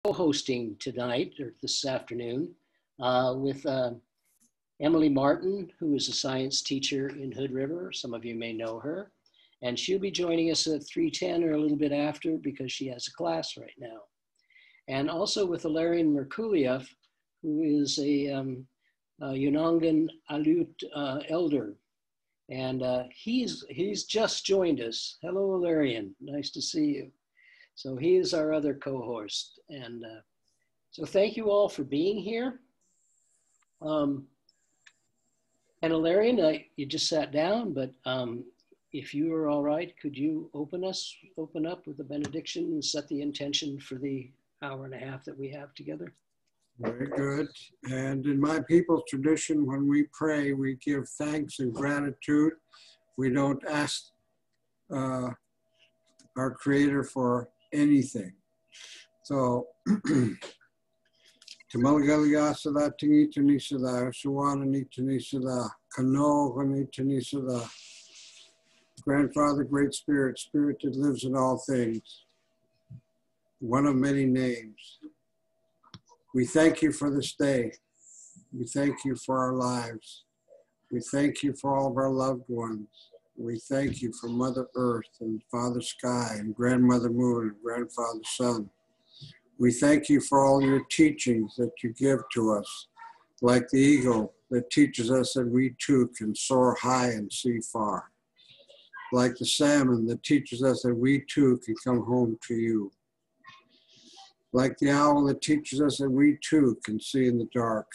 co-hosting tonight or this afternoon with Emily Martin, who is a science teacher in Hood River. Some of you may know her. And she'll be joining us at 3:10 or a little bit after because she has a class right now. And also with Ilarion Merculieff, who is a Yunangan Aleut elder. And he's just joined us. Hello, Ilarion, nice to see you. So he is our other co-host. And so thank you all for being here. And Ilarion, you just sat down, but if you are all right, could you open up with a benediction and set the intention for the hour and a half that we have together? Very good. And in my people's tradition, when we pray, we give thanks and gratitude. We don't ask our Creator for anything. So, Tamalagalyasada Tingitanisa, Suwana Nitanisa, Kano Nitanisa, Grandfather, Great Spirit, Spirit that lives in all things, one of many names. We thank you for this day. We thank you for our lives. We thank you for all of our loved ones. We thank you for Mother Earth and Father Sky and Grandmother Moon and Grandfather Sun. We thank you for all your teachings that you give to us, like the eagle that teaches us that we too can soar high and see far, like the salmon that teaches us that we too can come home to you, like the owl that teaches us that we too can see in the dark,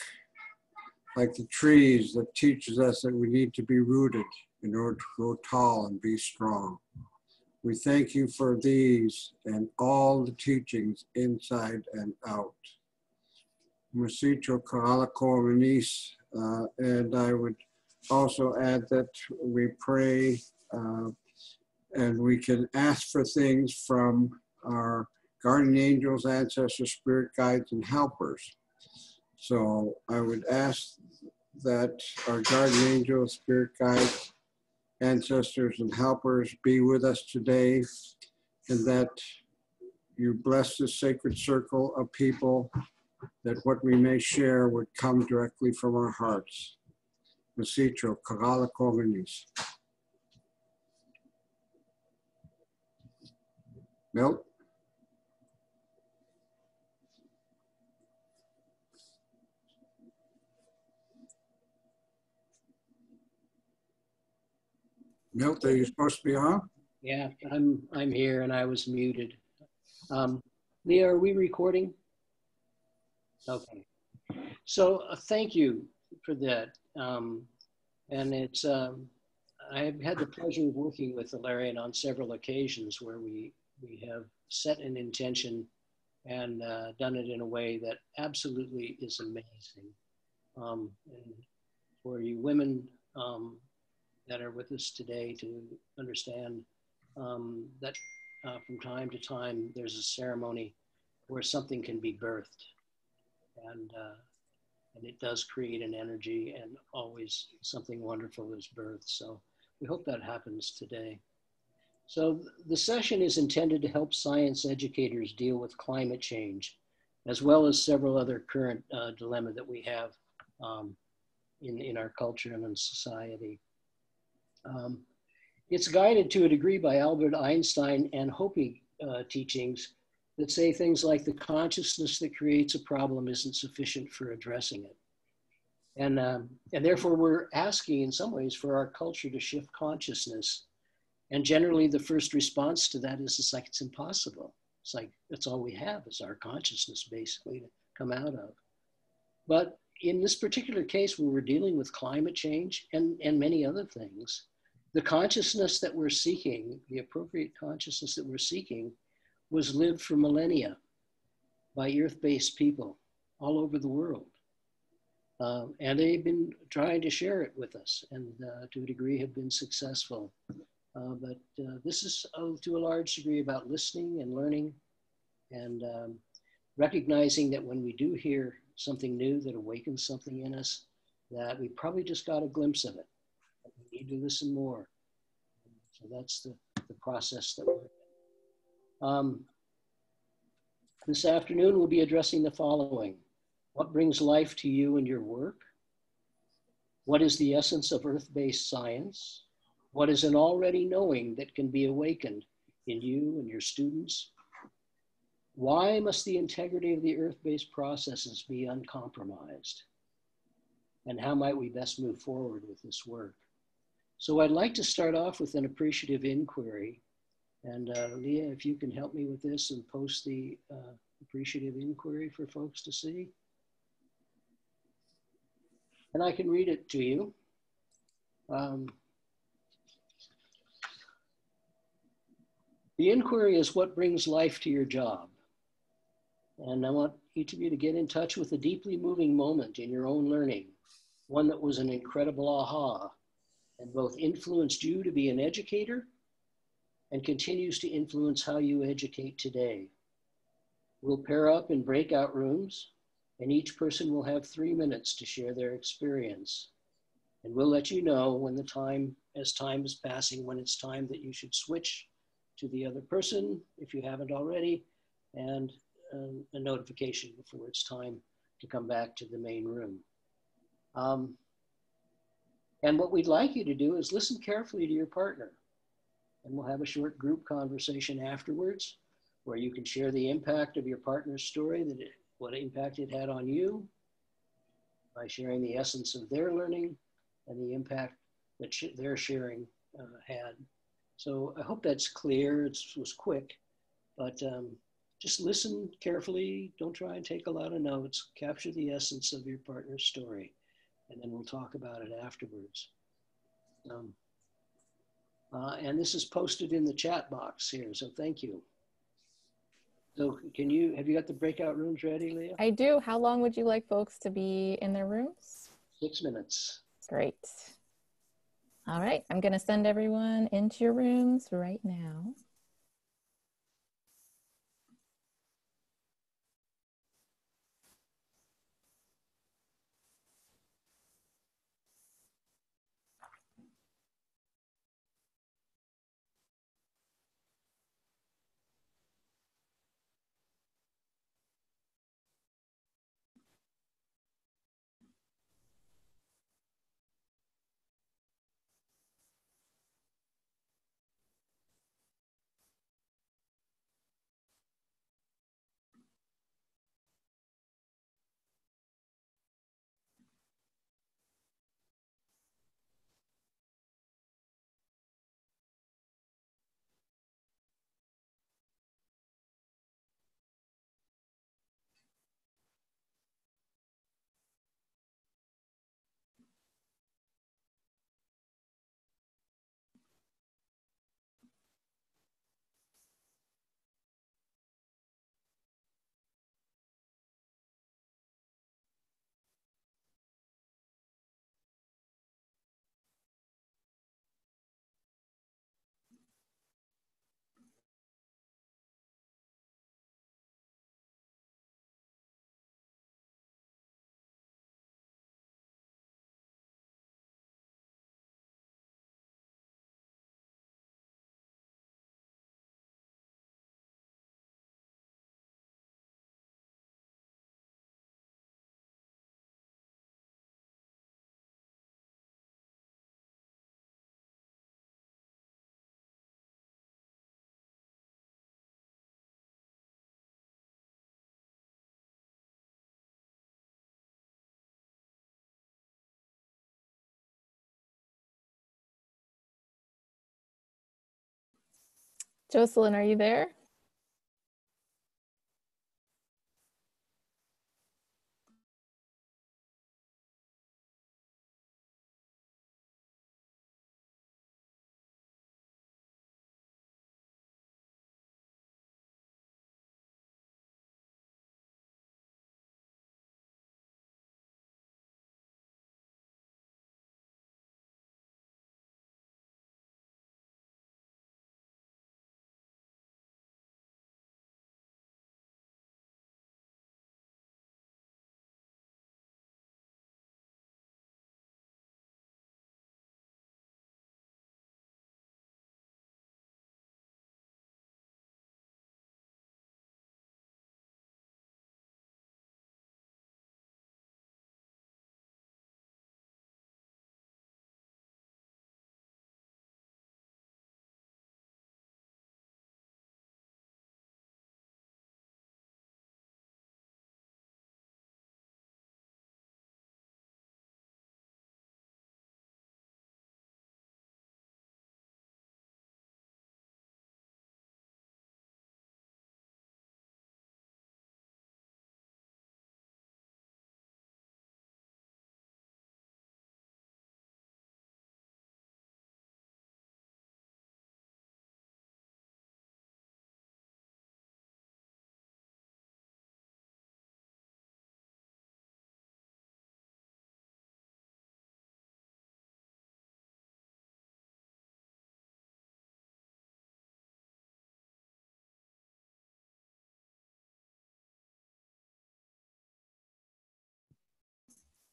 like the trees that teaches us that we need to be rooted in order to grow tall and be strong. We thank you for these and all the teachings inside and out. Masito Kahalako Manis, and I would also add that we pray and we can ask for things from our guardian angels, ancestors, spirit guides, and helpers. So I would ask that our guardian angels, spirit guides, ancestors, and helpers be with us today, and that you bless this sacred circle of people, that what we may share would come directly from our hearts. Masitro, Kagala Koganis. Milt? Milt, are you supposed to be on? Yeah, I'm here and I was muted. Leah, are we recording? Okay. So thank you for that. And it's, I've had the pleasure of working with Ilarion on several occasions where we have set an intention and done it in a way that absolutely is amazing. And for you women that are with us today to understand that from time to time there's a ceremony where something can be birthed, and it does create an energy, and always something wonderful is birthed. So we hope that happens today. So the session is intended to help science educators deal with climate change, as well as several other current dilemmas that we have in our culture and in society. It's guided to a degree by Albert Einstein and Hopi teachings that say things like the consciousness that creates a problem isn't sufficient for addressing it. And therefore we're asking in some ways for our culture to shift consciousness. And generally the first response to that is it's like, it's impossible. It's like, that's all we have is our consciousness basically to come out of. But in this particular case where we're dealing with climate change and many other things, the consciousness that we're seeking, the appropriate consciousness that we're seeking, was lived for millennia by earth-based people all over the world. And they've been trying to share it with us, and to a degree have been successful. But this is to a large degree about listening and learning, and recognizing that when we do hear something new that awakens something in us, that we probably just got a glimpse of it. We need to listen more. So that's the process that we're in. This afternoon, we'll be addressing the following. What brings life to you and your work? What is the essence of earth-based science? What is an already knowing that can be awakened in you and your students? Why must the integrity of the earth-based processes be uncompromised? And how might we best move forward with this work? So I'd like to start off with an appreciative inquiry. And Leah, if you can help me with this and post the appreciative inquiry for folks to see. And I can read it to you. The inquiry is what brings life to your job. And I want each of you to get in touch with a deeply moving moment in your own learning, one that was an incredible aha and both influenced you to be an educator and continues to influence how you educate today. We'll pair up in breakout rooms, and each person will have 3 minutes to share their experience. And we'll let you know when as time is passing, when it's time that you should switch to the other person, if you haven't already, and a notification before it's time to come back to the main room. And what we'd like you to do is listen carefully to your partner. And we'll have a short group conversation afterwards where you can share the impact of your partner's story, what impact it had on you by sharing the essence of their learning and the impact that their sharing had. So I hope that's clear. It was quick, but just listen carefully. Don't try and take a lot of notes. Capture the essence of your partner's story, and then we'll talk about it afterwards. And this is posted in the chat box here, so thank you. So have you got the breakout rooms ready, Leah? I do. How long would you like folks to be in their rooms? 6 minutes. Great. All right, I'm gonna send everyone into your rooms right now. Jocelyn, are you there?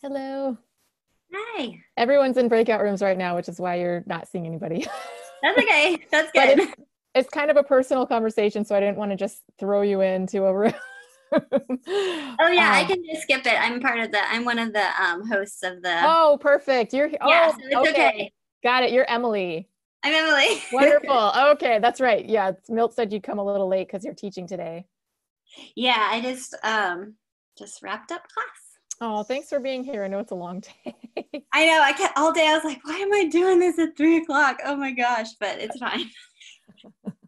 Hello. Hi. Everyone's in breakout rooms right now, which is why you're not seeing anybody. That's okay. That's But good. it's kind of a personal conversation, so I didn't want to just throw you into a room. Oh yeah, I can just skip it. I'm one of the hosts of the. Oh, perfect. Yeah, oh, so it's okay. Got it. You're Emily. I'm Emily. Wonderful. Okay, that's right. Yeah, Milt said you'd come a little late because you're teaching today. Yeah, I just wrapped up class. Oh, thanks for being here. I know it's a long day. I know. I kept all day. I was like, why am I doing this at 3:00? Oh my gosh! But it's fine.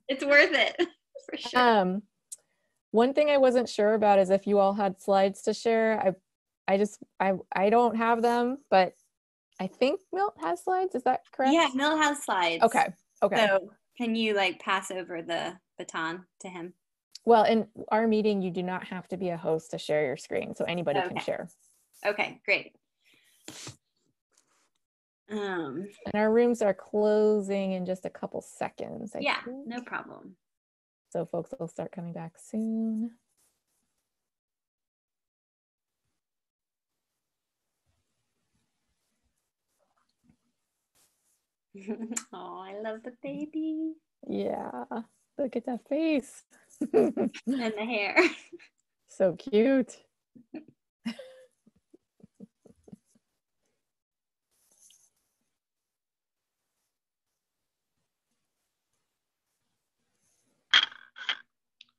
It's worth it for sure. One thing I wasn't sure about is if you all had slides to share. I don't have them, but I think Milt has slides. Is that correct? Yeah, Milt has slides. Okay. So can you like pass over the baton to him? Well, in our meeting, you do not have to be a host to share your screen, so anybody can share. Okay, great. And our rooms are closing in just a couple seconds. I think. No problem. So folks will start coming back soon. Oh, I love the baby. Yeah, look at that face. And the hair. So cute.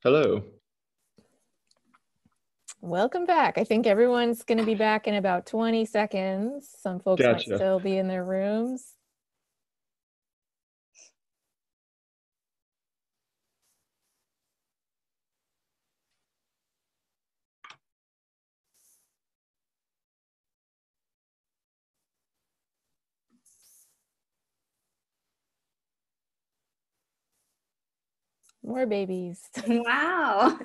Hello. Welcome back. I think everyone's going to be back in about 20 seconds. Some folks might still be in their rooms. More babies. Wow.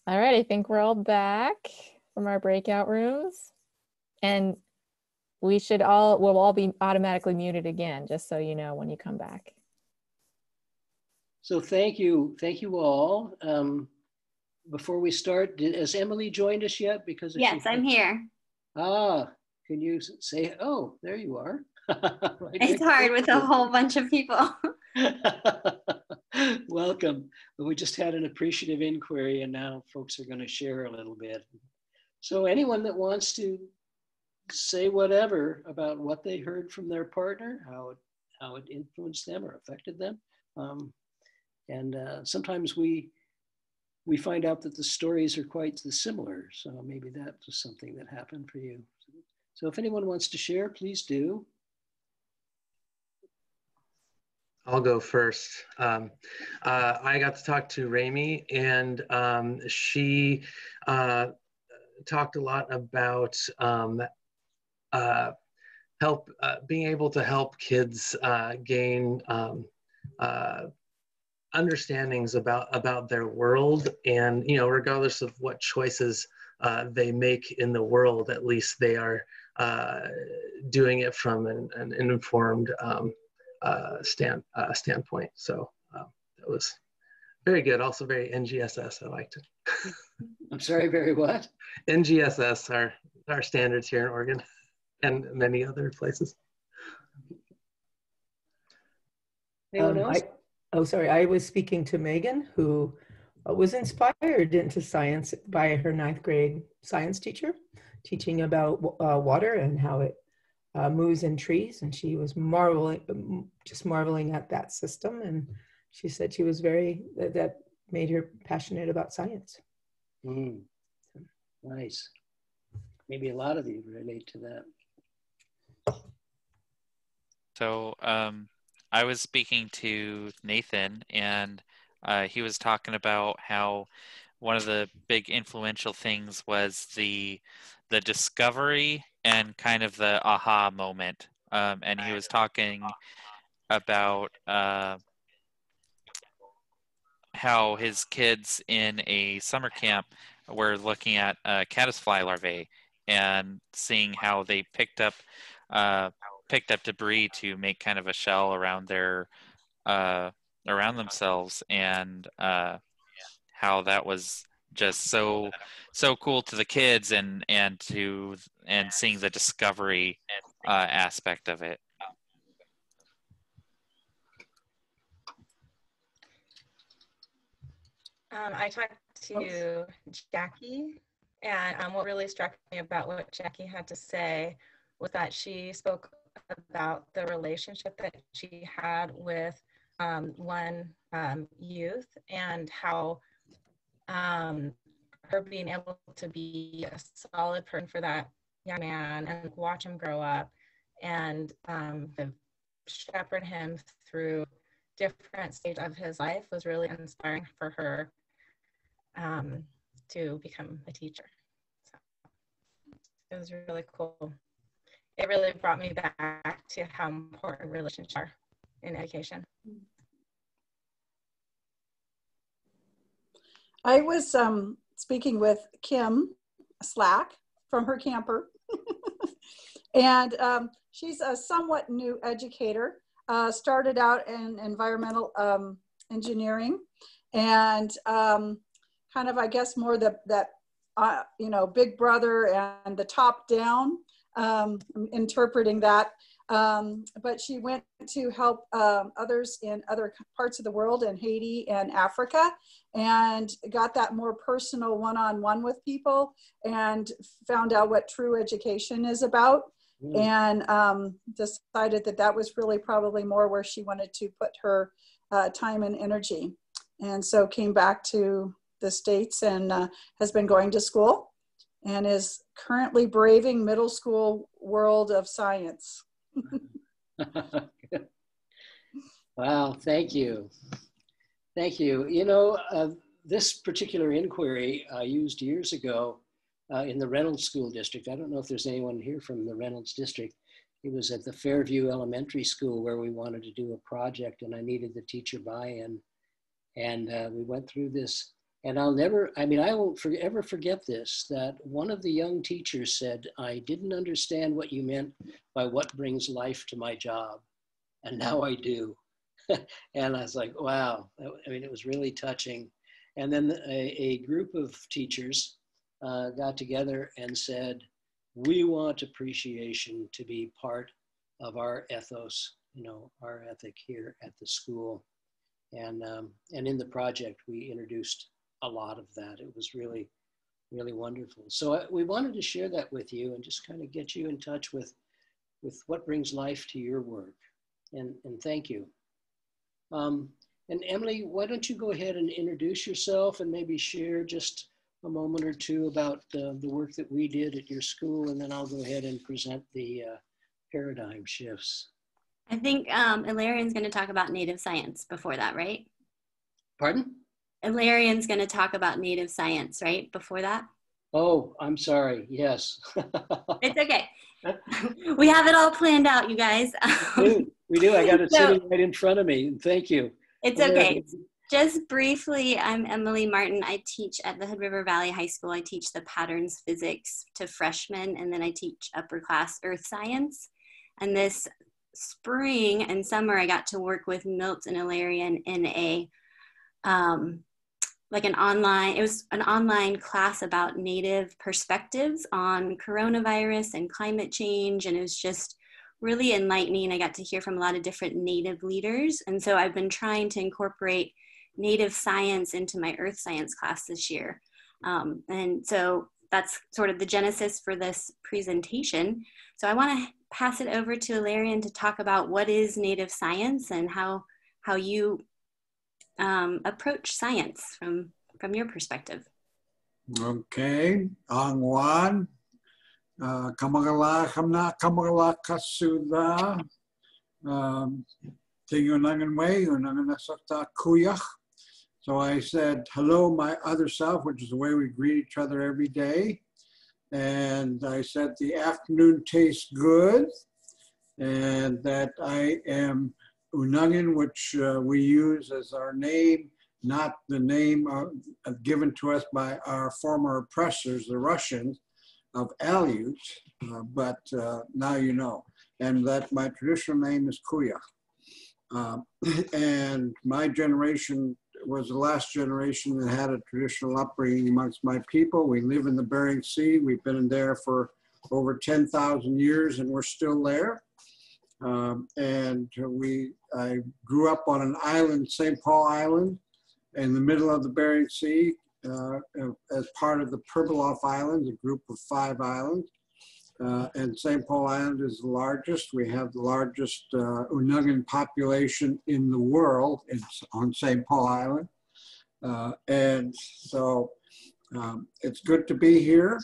All right, I think we're all back from our breakout rooms. And we'll all be automatically muted again, just so you know when you come back. So thank you all. Before we start, has Emily joined us yet? Because yes, I'm here. Can you say, oh, there you are. Right, it's hard with a whole bunch of people. Welcome. We just had an appreciative inquiry and now folks are going to share a little bit. So anyone that wants to say whatever about what they heard from their partner, how it influenced them or affected them. Sometimes we find out that the stories are quite similar. So maybe that was something that happened for you. So if anyone wants to share, please do. I'll go first. I got to talk to Rami, and she talked a lot about being able to help kids gain understandings about their world, and regardless of what choices they make in the world, at least they are doing it from an informed standpoint. So that was very good. Also very NGSS. I liked it. I'm sorry, very what? NGSS, our standards here in Oregon and many other places. Anyone else? I was speaking to Megan, who was inspired into science by her 9th grade science teacher, teaching about water and how it moves in trees, and she was just marveling at that system. And she said she was that made her passionate about science. Nice. Maybe a lot of you relate to that. So I was speaking to Nathan, and he was talking about how one of the big influential things was the discovery and kind of the aha moment. And he was talking about how his kids in a summer camp were looking at caddisfly larvae and seeing how they picked up debris to make kind of a shell around around themselves, and how that was just so cool to the kids, and seeing the discovery aspect of it. I talked to Jackie, and what really struck me about what Jackie had to say was that she spoke about the relationship that she had with one youth, and how her being able to be a solid person for that young man and watch him grow up and shepherd him through different stages of his life was really inspiring for her to become a teacher. So it was really cool. It really brought me back to how important relationships are in education. I was speaking with Kim Slack from her camper. And she's a somewhat new educator, started out in environmental engineering, and kind of, I guess, more that you know, big brother and the top down, interpreting that. But she went to help others in other parts of the world, in Haiti and Africa, and got that more personal one-on-one with people, and found out what true education is about. And decided that was really probably more where she wanted to put her time and energy. And so came back to the States and has been going to school and is currently braving middle school world of science. Wow, thank you. Thank you. You know, this particular inquiry I used years ago in the Reynolds School District. I don't know if there's anyone here from the Reynolds District. It was at the Fairview Elementary School where we wanted to do a project, and I needed the teacher buy-in. And we went through this, and I won't ever forget this, that one of the young teachers said, "I didn't understand what you meant by what brings life to my job, and now I do." And I was like, wow, I mean, it was really touching. And then a group of teachers got together and said, we want appreciation to be part of our ethos, you know, our ethic here at the school. And in the project, we introduced a lot of that. It was really, really wonderful. So we wanted to share that with you and just kind of get you in touch with what brings life to your work. And thank you. And Emily, why don't you go ahead and introduce yourself and maybe share just a moment or two about the work that we did at your school, and then I'll go ahead and present the paradigm shifts. I think Ilarion's going to talk about native science before that, right? Pardon? Ilarion's going to talk about native science, right? Before that? Oh, I'm sorry. Yes. It's okay. We have it all planned out, you guys. We do. I got it sitting right in front of me. Thank you. It's okay. Just briefly, I'm Emily Martin. I teach at the Hood River Valley High School. I teach the patterns physics to freshmen, and then I teach upper class earth science. And this spring and summer, I got to work with Milt and Ilarion in it was an online class about native perspectives on coronavirus and climate change. And it was just really enlightening. I got to hear from a lot of different native leaders. And so I've been trying to incorporate native science into my earth science class this year. And so that's sort of the genesis for this presentation. So I want to pass it over to Ilarion to talk about what is native science and how you approach science from your perspective. Okay, Angwan, kamagala kamna kamagala kasuda, tingunangan way unangan sakta kuyach. So I said, hello, my other self, which is the way we greet each other every day. And I said, the afternoon tastes good. And that I am Unangan, which we use as our name, not the name given to us by our former oppressors, the Russians, of Aleut, but now you know. And that my traditional name is Kuya. And my generation was the last generation that had a traditional upbringing amongst my people. We live in the Bering Sea. We've been in there for over 10,000 years, and we're still there. I grew up on an island, St. Paul Island, in the middle of the Bering Sea, as part of the Pribilof Islands, a group of 5 islands. And St. Paul Island is the largest. We have the largest Unungan population in the world. It's on St. Paul Island. And so it's good to be here.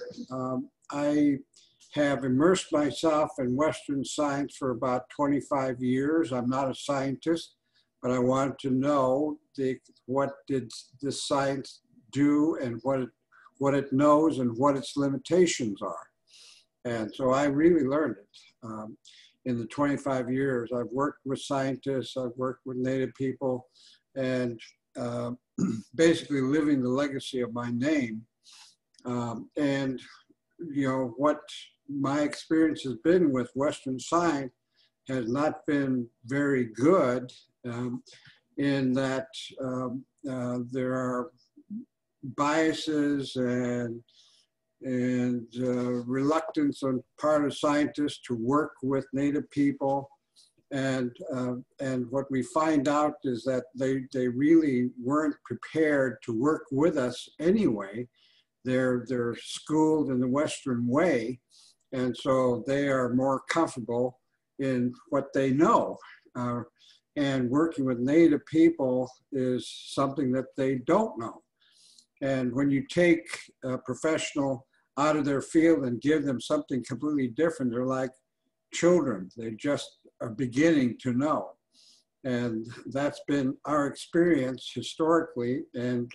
I have immersed myself in Western science for about 25 years. I'm not a scientist, but I wanted to know what did this science do and what it knows and what its limitations are. And so I really learned it in the 25 years. I've worked with scientists, I've worked with Native people, and basically living the legacy of my name. And you know, what my experience has been with Western science has not been very good in that there are biases and reluctance on part of scientists to work with Native people. And what we find out is that they really weren't prepared to work with us anyway. They're schooled in the Western way, and so they are more comfortable in what they know. And working with Native people is something that they don't know. And when you take a professional out of their field and give them something completely different, they're like children. They just are beginning to know. And that's been our experience historically, and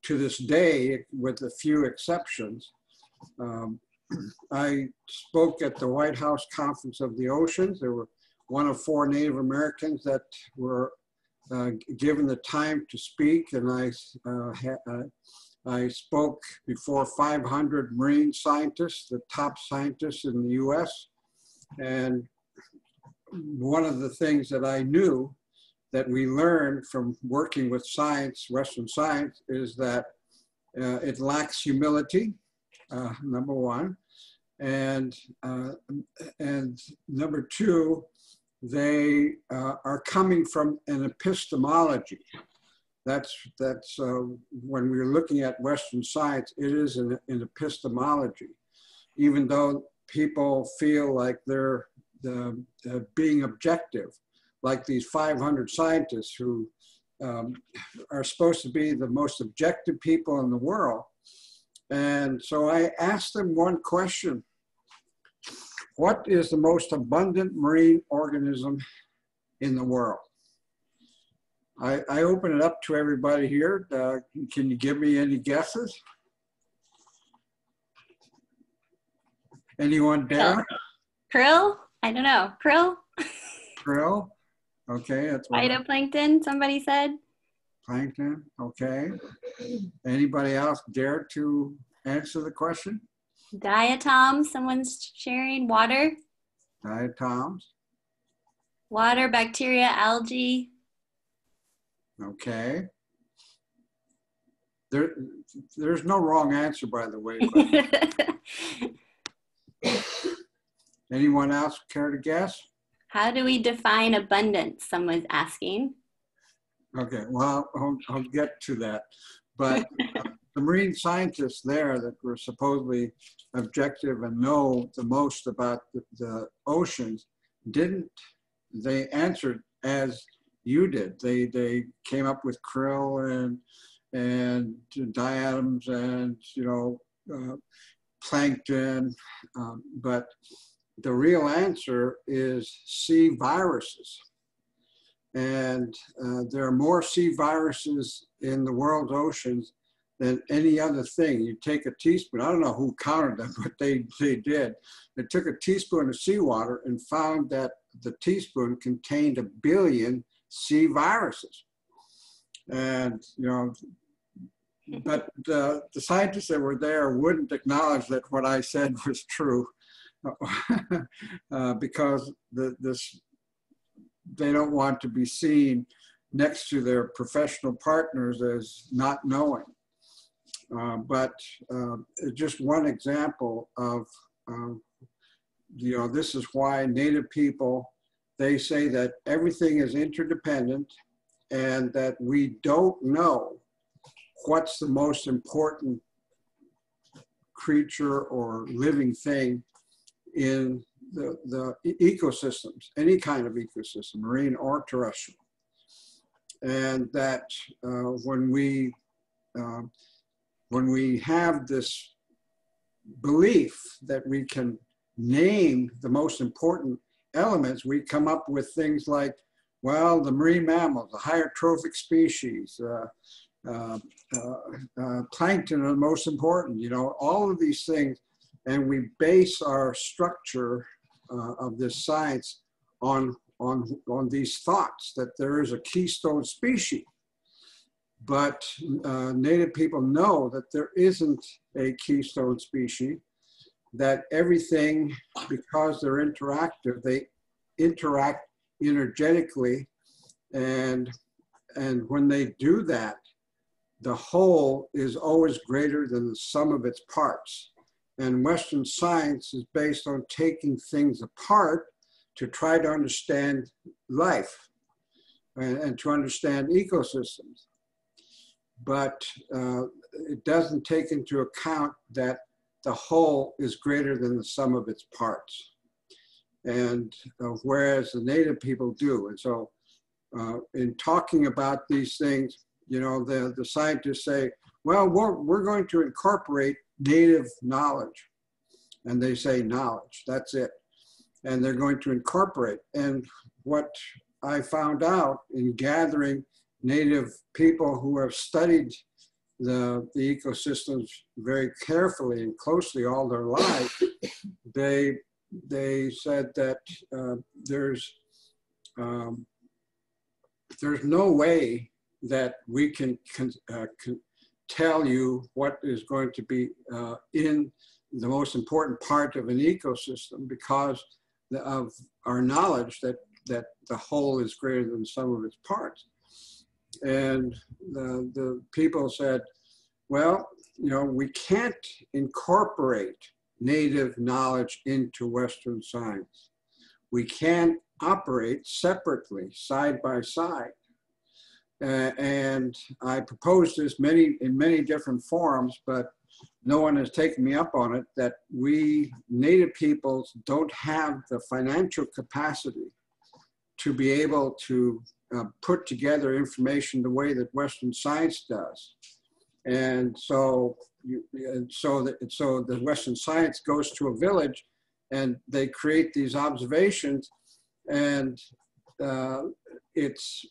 to this day, with a few exceptions. I spoke at the White House Conference of the Oceans. There were one of 4 Native Americans that were given the time to speak, and I spoke before 500 marine scientists, the top scientists in the US. And one of the things that I knew that we learned from working with science, Western science, is that it lacks humility, number one. And number 2, they are coming from an epistemology. That's when we're looking at Western science, it is an epistemology. Even though people feel like they're being objective, like these 500 scientists who are supposed to be the most objective people in the world. And so I asked them one question: what is the most abundant marine organism in the world? I open it up to everybody here. Can you give me any guesses? Anyone dare? Krill? I don't know. Krill? Krill? Okay, that's what. Phytoplankton, somebody said. Plankton, okay. Anybody else dare to answer the question? Diatoms, someone's sharing. Water? Diatoms. Water, bacteria, algae. Okay. There's no wrong answer, by the way. Anyone else care to guess? How do we define abundance? Someone's asking. Okay, well, I'll get to that. But the marine scientists there that were supposedly objective and know the most about the oceans, they answered as you did. They came up with krill and diatoms and, you know, plankton, but the real answer is C viruses. And there are more C viruses in the world's oceans than any other thing. You take a teaspoon, I don't know who counted them, but they did. They took a teaspoon of seawater and found that the teaspoon contained 1 billion C viruses. And, you know, but the scientists that were there wouldn't acknowledge that what I said was true because they don't want to be seen next to their professional partners as not knowing. But just one example of, you know, this is why Native people, they say that everything is interdependent and that we don't know what's the most important creature or living thing in the ecosystems, any kind of ecosystem, marine or terrestrial. And that when we have this belief that we can name the most important elements, we come up with things like, well, the marine mammals, the higher trophic species, plankton are the most important, you know, all of these things. And we base our structure of this science on these thoughts that there is a keystone species. But Native people know that there isn't a keystone species, that everything, because they're interactive, they interact energetically. And when they do that, the whole is always greater than the sum of its parts. And Western science is based on taking things apart to try to understand life and to understand ecosystems. But it doesn't take into account that the whole is greater than the sum of its parts. And whereas the Native people do. And so in talking about these things, you know, the scientists say, well, we're going to incorporate Native knowledge. And they say knowledge, that's it. And they're going to incorporate. And what I found out in gathering Native people who have studied the ecosystems very carefully and closely all their lives, they said that there's no way that we can tell you what is going to be in the most important part of an ecosystem because of our knowledge that the whole is greater than the sum of its parts. And the people said, well, you know, we can't incorporate Native knowledge into Western science. We can operate separately, side by side. And I proposed this in many different forms, but no one has taken me up on it, that we Native peoples don't have the financial capacity to be able to put together information the way that Western science does. And so the Western science goes to a village and they create these observations, and it's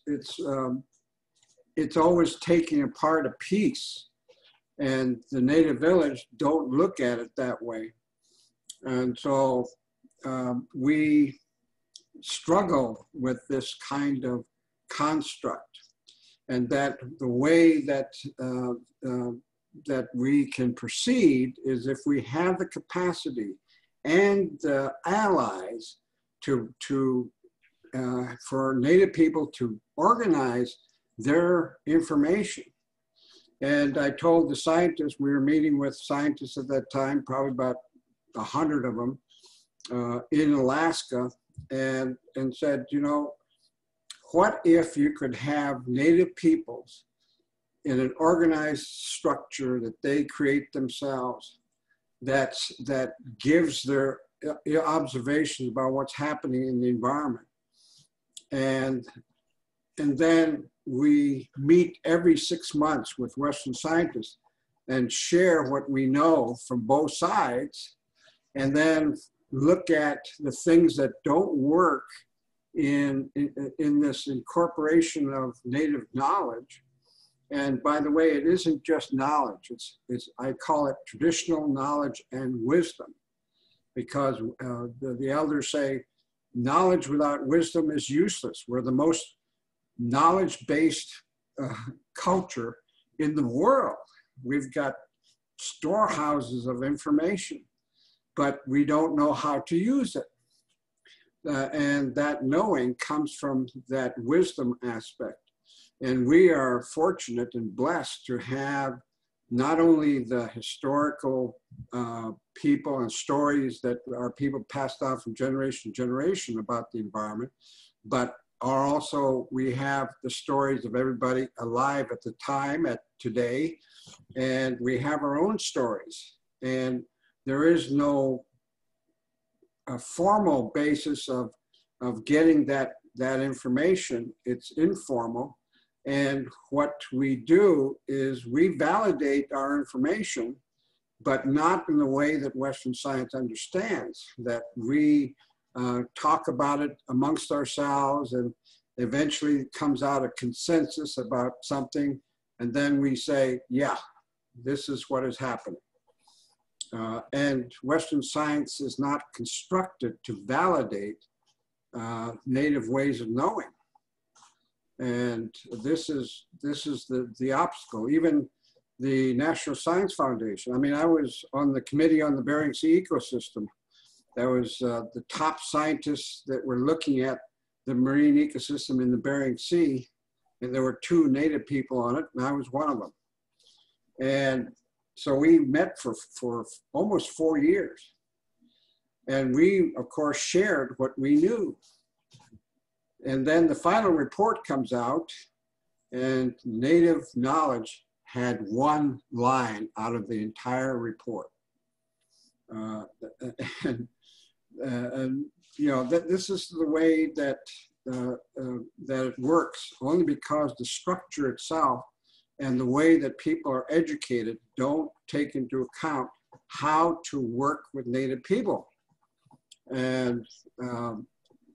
always taking apart a piece, and the Native village don't look at it that way. And so we struggle with this kind of construct, and that the way that that we can proceed is if we have the capacity and the allies for Native people to organize their information. And I told the scientists, we were meeting with scientists at that time, probably about 100 of them in Alaska, and said, you know, what if you could have Native peoples in an organized structure that they create themselves, that gives their observations about what's happening in the environment. And then we meet every 6 months with Western scientists and share what we know from both sides, and then look at the things that don't work in this incorporation of Native knowledge. And by the way, it isn't just knowledge. I call it traditional knowledge and wisdom, because the elders say knowledge without wisdom is useless. We're the most knowledge-based culture in the world. We've got storehouses of information, but we don't know how to use it. And that knowing comes from that wisdom aspect. And we are fortunate and blessed to have not only the historical people and stories that our people passed on from generation to generation about the environment, but are also, we have the stories of everybody alive at the time, at today, and we have our own stories. And there is no formal basis of getting that information. It's informal. And what we do is we validate our information, but not in the way that Western science understands, that we talk about it amongst ourselves and eventually it comes out a consensus about something. And then we say, yeah, this is what is happening. And Western science is not constructed to validate native ways of knowing. And this is the obstacle. Even the National Science Foundation. I mean, I was on the committee on the Bering Sea ecosystem. That was the top scientists that were looking at the marine ecosystem in the Bering Sea. And there were 2 native people on it, and I was one of them. And so we met for almost 4 years. And we, of course, shared what we knew. And then the final report comes out, and native knowledge had 1 line out of the entire report. And you know, this is the way that it works, only because the structure itself and the way that people are educated don't take into account how to work with native people. And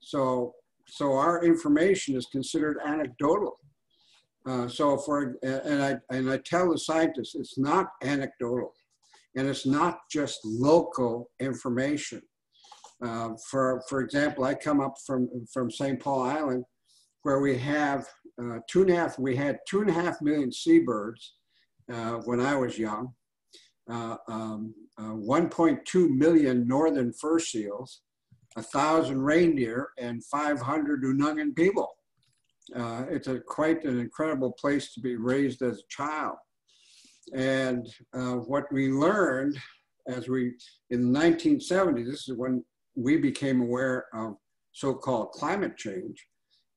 so our information is considered anecdotal. And I tell the scientists, it's not anecdotal, and it's not just local information. For example, I come up from St. Paul Island, where we have 2.5 million seabirds when I was young, 1.2 million northern fur seals, 1,000 reindeer, and 500 Unungan people. It's quite an incredible place to be raised as a child. And what we learned in the 1970s, this is when we became aware of so-called climate change,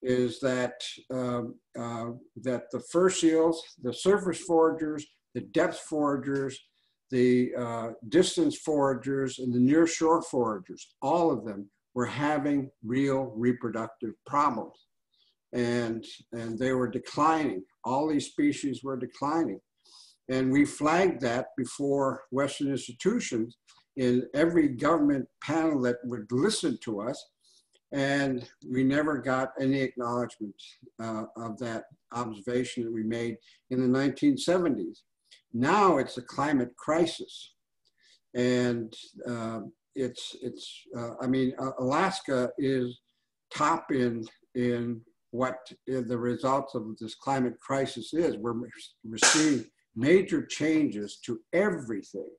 is that that the fur seals, the surface foragers, the depth foragers, the distance foragers, and the near shore foragers, all of them were having real reproductive problems. And they were declining. All these species were declining. And we flagged that before Western institutions in every government panel that would listen to us. And we never got any acknowledgement of that observation that we made in the 1970s. Now it's a climate crisis. And I mean, Alaska is top in what the results of this climate crisis is. We're seeing major changes to everything.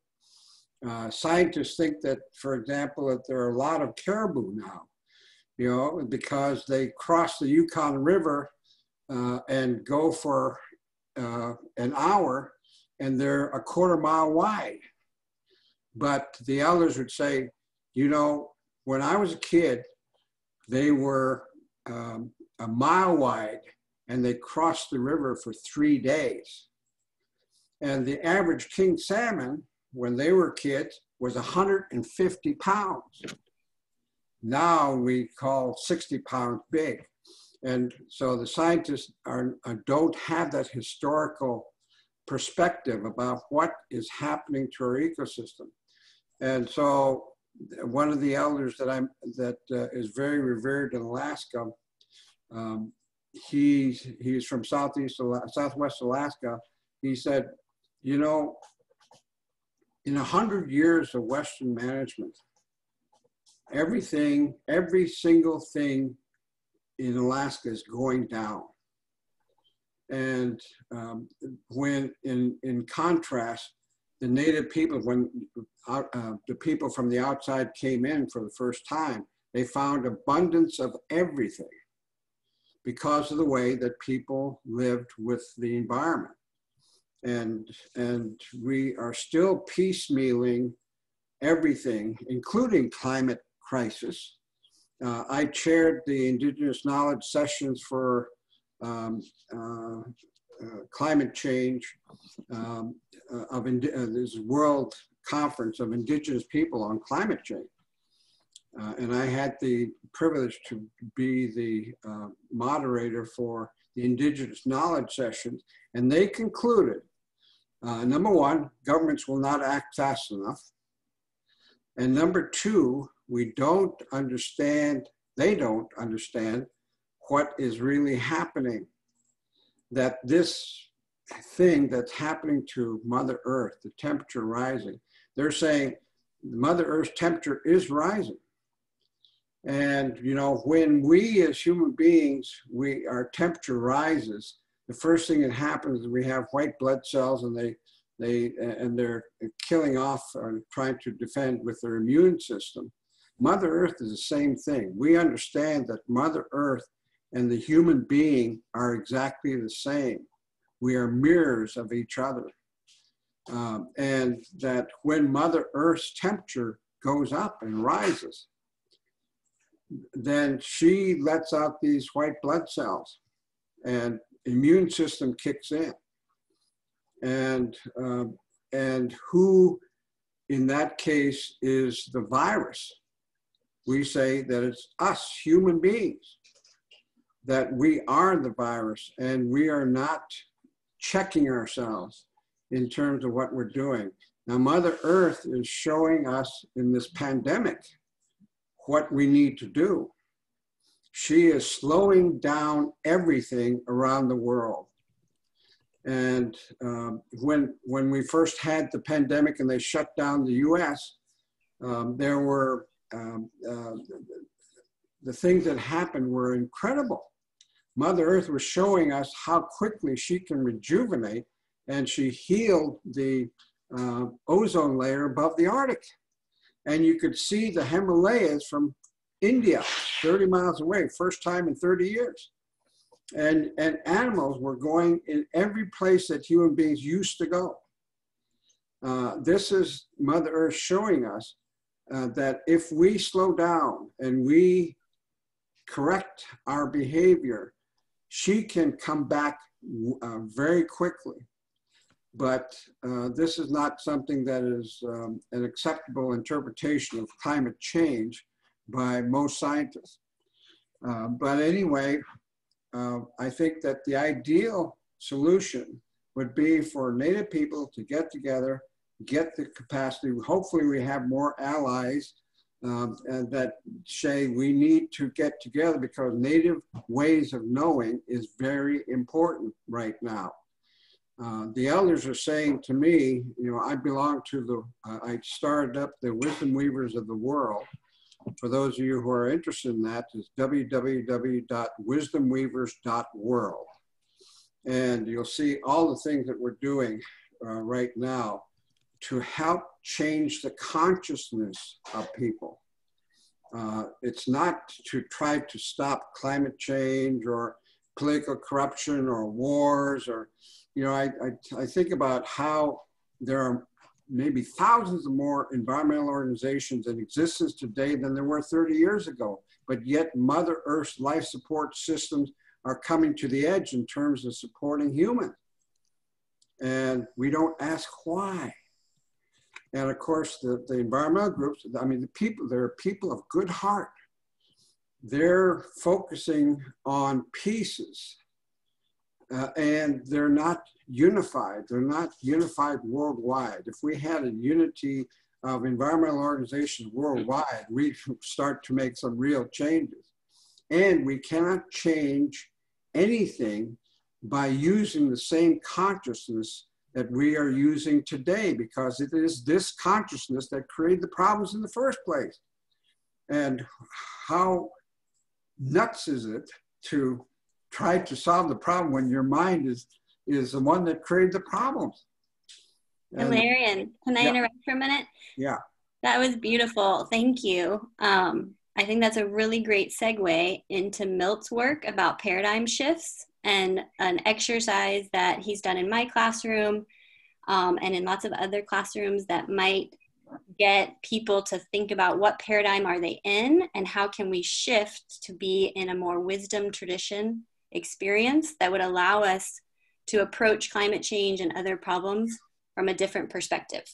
Scientists think that, for example, that there are a lot of caribou now, you know, because they cross the Yukon River and go for an hour, and they're a 1/4 mile wide. But the elders would say, you know, when I was a kid, they were a mile wide, and they crossed the river for 3 days. And the average king salmon, when they were kids, was 150 pounds. Now we call 60 pounds big. And so the scientists don't have that historical perspective about what is happening to our ecosystem. And so one of the elders that is very revered in Alaska, he's from Southwest Alaska. He said, you know, in 100 years of Western management, every single thing in Alaska is going down. And when in contrast, the native people, when the people from the outside came in for the first time, they found abundance of everything. because of the way that people lived with the environment. And we are still piecemealing everything, including climate crisis. I chaired the Indigenous knowledge sessions for climate change this World Conference of Indigenous people on climate change. And I had the privilege to be the moderator for the Indigenous knowledge sessions. And they concluded, number one, governments will not act fast enough. And number two, they don't understand what is really happening. That this thing that's happening to Mother Earth, the temperature rising, they're saying Mother Earth's temperature is rising. And, you know, when we as human beings, our temperature rises, the first thing that happens is we have white blood cells, and they're killing off or trying to defend with their immune system. Mother Earth is the same thing. We understand that Mother Earth and the human being are exactly the same. We are mirrors of each other. And that when Mother Earth's temperature goes up and rises, then she lets out these white blood cells and immune system kicks in. And who in that case is the virus? We say that it's us, human beings, that we are the virus, and we are not checking ourselves in terms of what we're doing. Now, Mother Earth is showing us in this pandemic what we need to do. She is slowing down everything around the world. And when we first had the pandemic and they shut down the US, there were, the things that happened were incredible. Mother Earth was showing us how quickly she can rejuvenate, and she healed the ozone layer above the Arctic. And you could see the Himalayas from India, 30 miles away, first time in 30 years. And animals were going in every place that human beings used to go. This is Mother Earth showing us that if we slow down and we correct our behavior, she can come back very quickly. But this is not something that is an acceptable interpretation of climate change by most scientists. But anyway, I think that the ideal solution would be for Native people to get together, get the capacity. Hopefully we have more allies and that say we need to get together, because Native ways of knowing is very important right now. The elders are saying to me, you know, I belong to I started up the Wisdom Weavers of the World. For those of you who are interested in that, is www.wisdomweavers.world. And you'll see all the things that we're doing right now to help change the consciousness of people. It's not to try to stop climate change or political corruption or wars, or, you know, I think about how there are maybe thousands of more environmental organizations in existence today than there were 30 years ago, but yet Mother Earth's life support systems are coming to the edge in terms of supporting humans. And we don't ask why. And of course, the environmental groups, I mean, there are people of good heart. They're focusing on pieces and they're not unified. They're not unified worldwide. If we had a unity of environmental organizations worldwide, we'd start to make some real changes. And we cannot change anything by using the same consciousness that we are using today, because it is this consciousness that created the problems in the first place. And how nuts is it to try to solve the problem when your mind is the one that created the problems? Ilarion, can I interrupt for a minute? Yeah. That was beautiful. Thank you. I I think that's a really great segue into Milt's work about paradigm shifts, and an exercise that he's done in my classroom and in lots of other classrooms that might get people to think about what paradigm are they in and how can we shift to be in a more wisdom tradition experience that would allow us to approach climate change and other problems from a different perspective.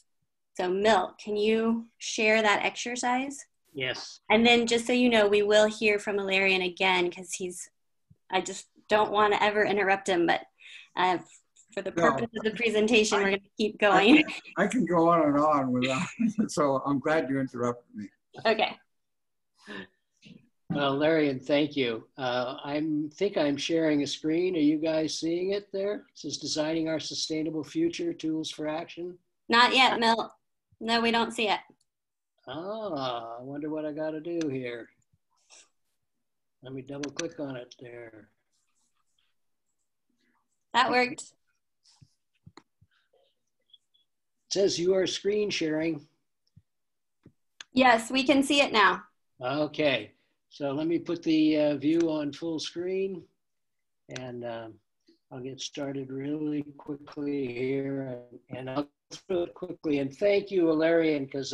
So Milt, can you share that exercise? Yes. And then just so you know, we will hear from Ilarion again because I just don't want to ever interrupt him, but for the purpose of the presentation, we're going to keep going. I can go on and on without, so I'm glad you interrupted me. Okay. Well, Ilarion, thank you. I think I'm sharing a screen. Are you guys seeing it there? It says Designing Our Sustainable Future, Tools for Action. Not yet, Milt. No, we don't see it. Ah, I wonder what I got to do here. Let me double click on it there. That worked. It says you are screen sharing. Yes, we can see it now. Okay, so let me put the view on full screen, and I'll get started really quickly here, and I'll go through it quickly. And thank you, Ilarion, because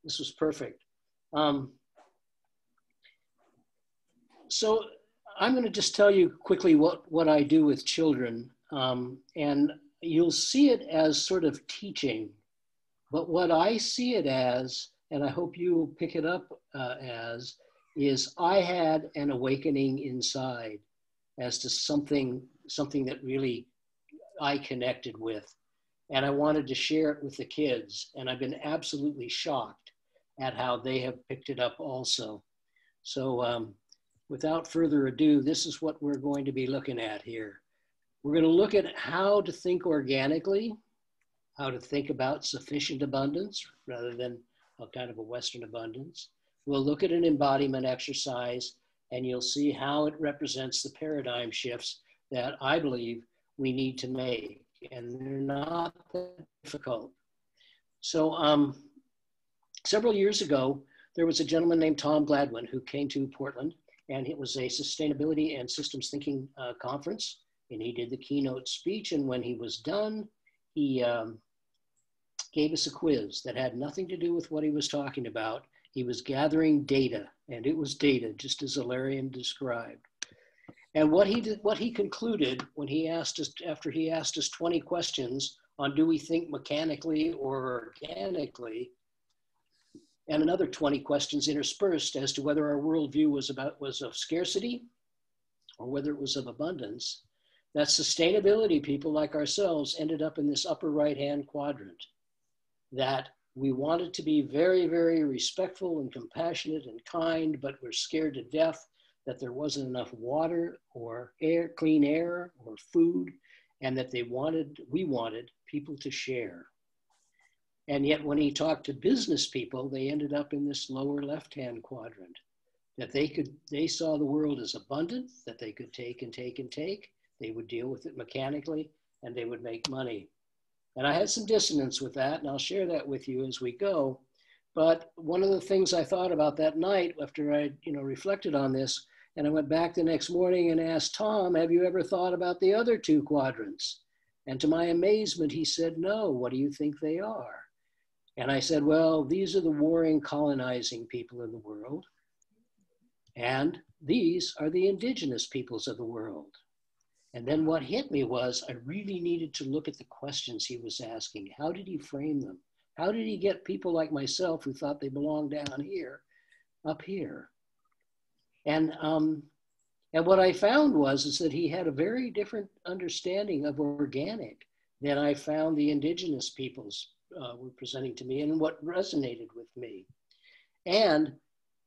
this was perfect. So I'm going to just tell you quickly what I do with children, and you'll see it as sort of teaching, but what I see it as, and I hope you will pick it up as, is I had an awakening inside as to something that really I connected with, and I wanted to share it with the kids, and I've been absolutely shocked at how they have picked it up also. So without further ado, this is what we're going to be looking at here. We're going to look at how to think organically, how to think about sufficient abundance rather than a kind of a Western abundance. We'll look at an embodiment exercise, and you'll see how it represents the paradigm shifts that I believe we need to make, and they're not that difficult. So several years ago, there was a gentleman named Tom Gladwin who came to Portland, and it was a sustainability and systems thinking conference, and he did the keynote speech, and when he was done, he gave us a quiz that had nothing to do with what he was talking about. He was gathering data, and it was data, just as Ilarion described. And what he concluded when he asked us, after he asked us 20 questions on do we think mechanically or organically, and another 20 questions interspersed as to whether our worldview was of scarcity or whether it was of abundance, that sustainability people like ourselves ended up in this upper right-hand quadrant, that we wanted to be very, very respectful and compassionate and kind, but we're scared to death that there wasn't enough water or air, clean air or food, and that we wanted people to share. And yet when he talked to business people, they ended up in this lower left-hand quadrant, that they saw the world as abundant, that they could take and take and take, they would deal with it mechanically, and they would make money. And I had some dissonance with that, and I'll share that with you as we go. But one of the things I thought about that night after I reflected on this, and I went back the next morning and asked Tom, have you ever thought about the other two quadrants? And to my amazement, he said, no, what do you think they are? And I said, well, these are the warring, colonizing people in the world. And these are the indigenous peoples of the world. And then what hit me was I really needed to look at the questions he was asking. How did he frame them? How did he get people like myself who thought they belonged down here, up here? And what I found is that he had a very different understanding of organic than I found the indigenous peoples were presenting to me and what resonated with me. And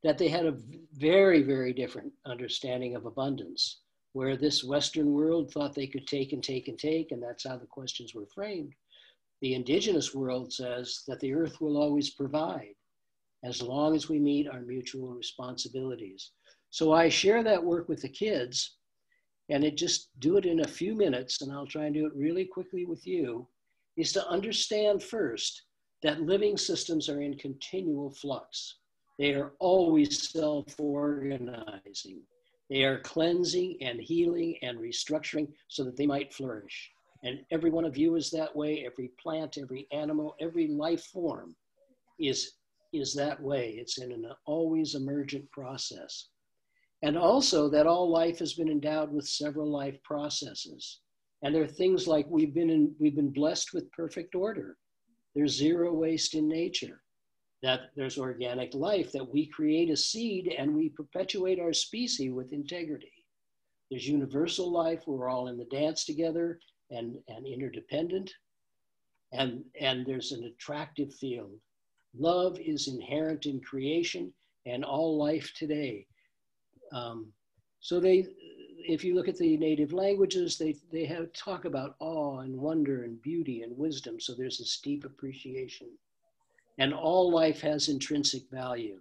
that they had a very, very different understanding of abundance, where this Western world thought they could take and take and take, and that's how the questions were framed. The indigenous world says that the earth will always provide as long as we meet our mutual responsibilities. So I share that work with the kids, and just do it in a few minutes, and I'll try and do it really quickly with you, is to understand first that living systems are in continual flux. They are always self-organizing. They are cleansing and healing and restructuring so that they might flourish. And every one of you is that way. Every plant, every animal, every life form is that way. It's in an always emergent process. And also that all life has been endowed with several life processes. And there are things like we've been blessed with perfect order. There's zero waste in nature. That there's organic life, that we create a seed and we perpetuate our species with integrity. There's universal life, we're all in the dance together and interdependent. And there's an attractive field. Love is inherent in creation and all life today. So if you look at the native languages, they have talk about awe and wonder and beauty and wisdom. So there's this deep appreciation. And all life has intrinsic value.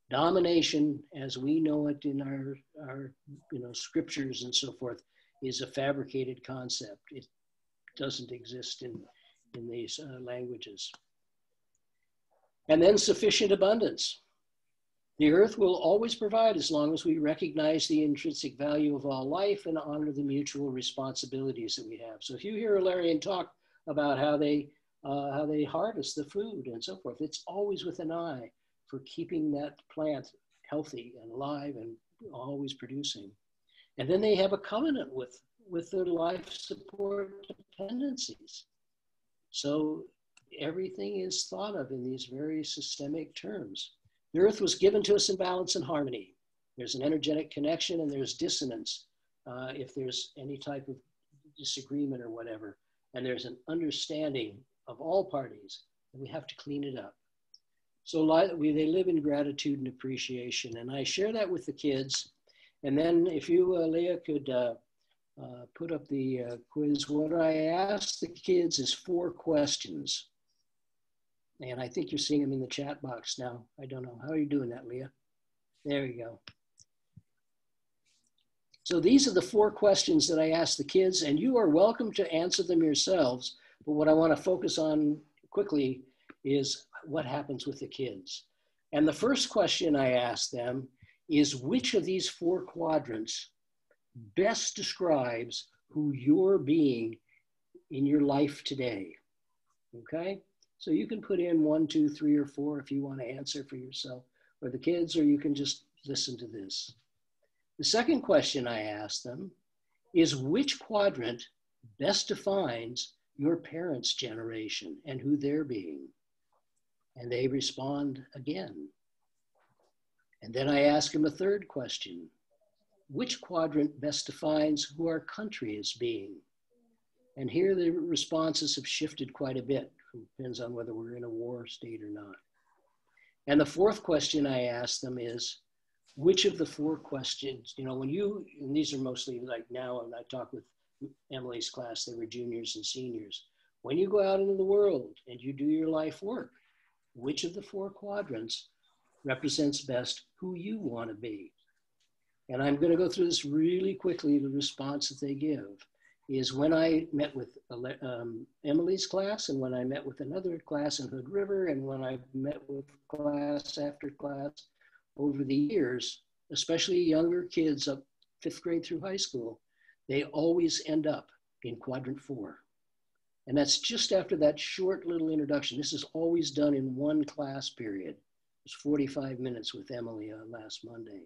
Domination, as we know it in our scriptures and so forth, is a fabricated concept. It doesn't exist in these languages. And then sufficient abundance. The earth will always provide as long as we recognize the intrinsic value of all life and honor the mutual responsibilities that we have. So if you hear Ilarion talk about how they harvest the food and so forth, it's always with an eye for keeping that plant healthy and alive and always producing. And then they have a covenant with their life support dependencies. So everything is thought of in these very systemic terms. The earth was given to us in balance and harmony. There's an energetic connection and there's dissonance if there's any type of disagreement or whatever. And there's an understanding of all parties, and we have to clean it up. So they live in gratitude and appreciation. And I share that with the kids. And then if you, Leah, could put up the quiz. What I asked the kids is 4 questions. And I think you're seeing them in the chat box now. I don't know. How are you doing that, Leah? There you go. So these are the 4 questions that I asked the kids, and you are welcome to answer them yourselves. But what I want to focus on quickly is what happens with the kids. And the first question I asked them is, which of these 4 quadrants best describes who you're being in your life today? Okay? So you can put in 1, 2, 3, or 4 if you want to answer for yourself or the kids, or you can just listen to this. The second question I asked them is, which quadrant best defines your parents' generation and who they're being? And they respond again. And then I ask them a third question. Which quadrant best defines who our country is being? And here the responses have shifted quite a bit. It depends on whether we're in a war state or not. And the fourth question I ask them is, which of the 4 questions, when you, and these are mostly like now, and I talk with Emily's class, they were juniors and seniors. When you go out into the world and you do your life work, which of the 4 quadrants represents best who you want to be? And I'm going to go through this really quickly. The response that they give is, when I met with Emily's class, and when I met with another class in Hood River, and when I met with class after class over the years, especially younger kids up 5th grade through high school, they always end up in quadrant 4. And that's just after that short little introduction. This is always done in one class period. It was 45 minutes with Emily last Monday.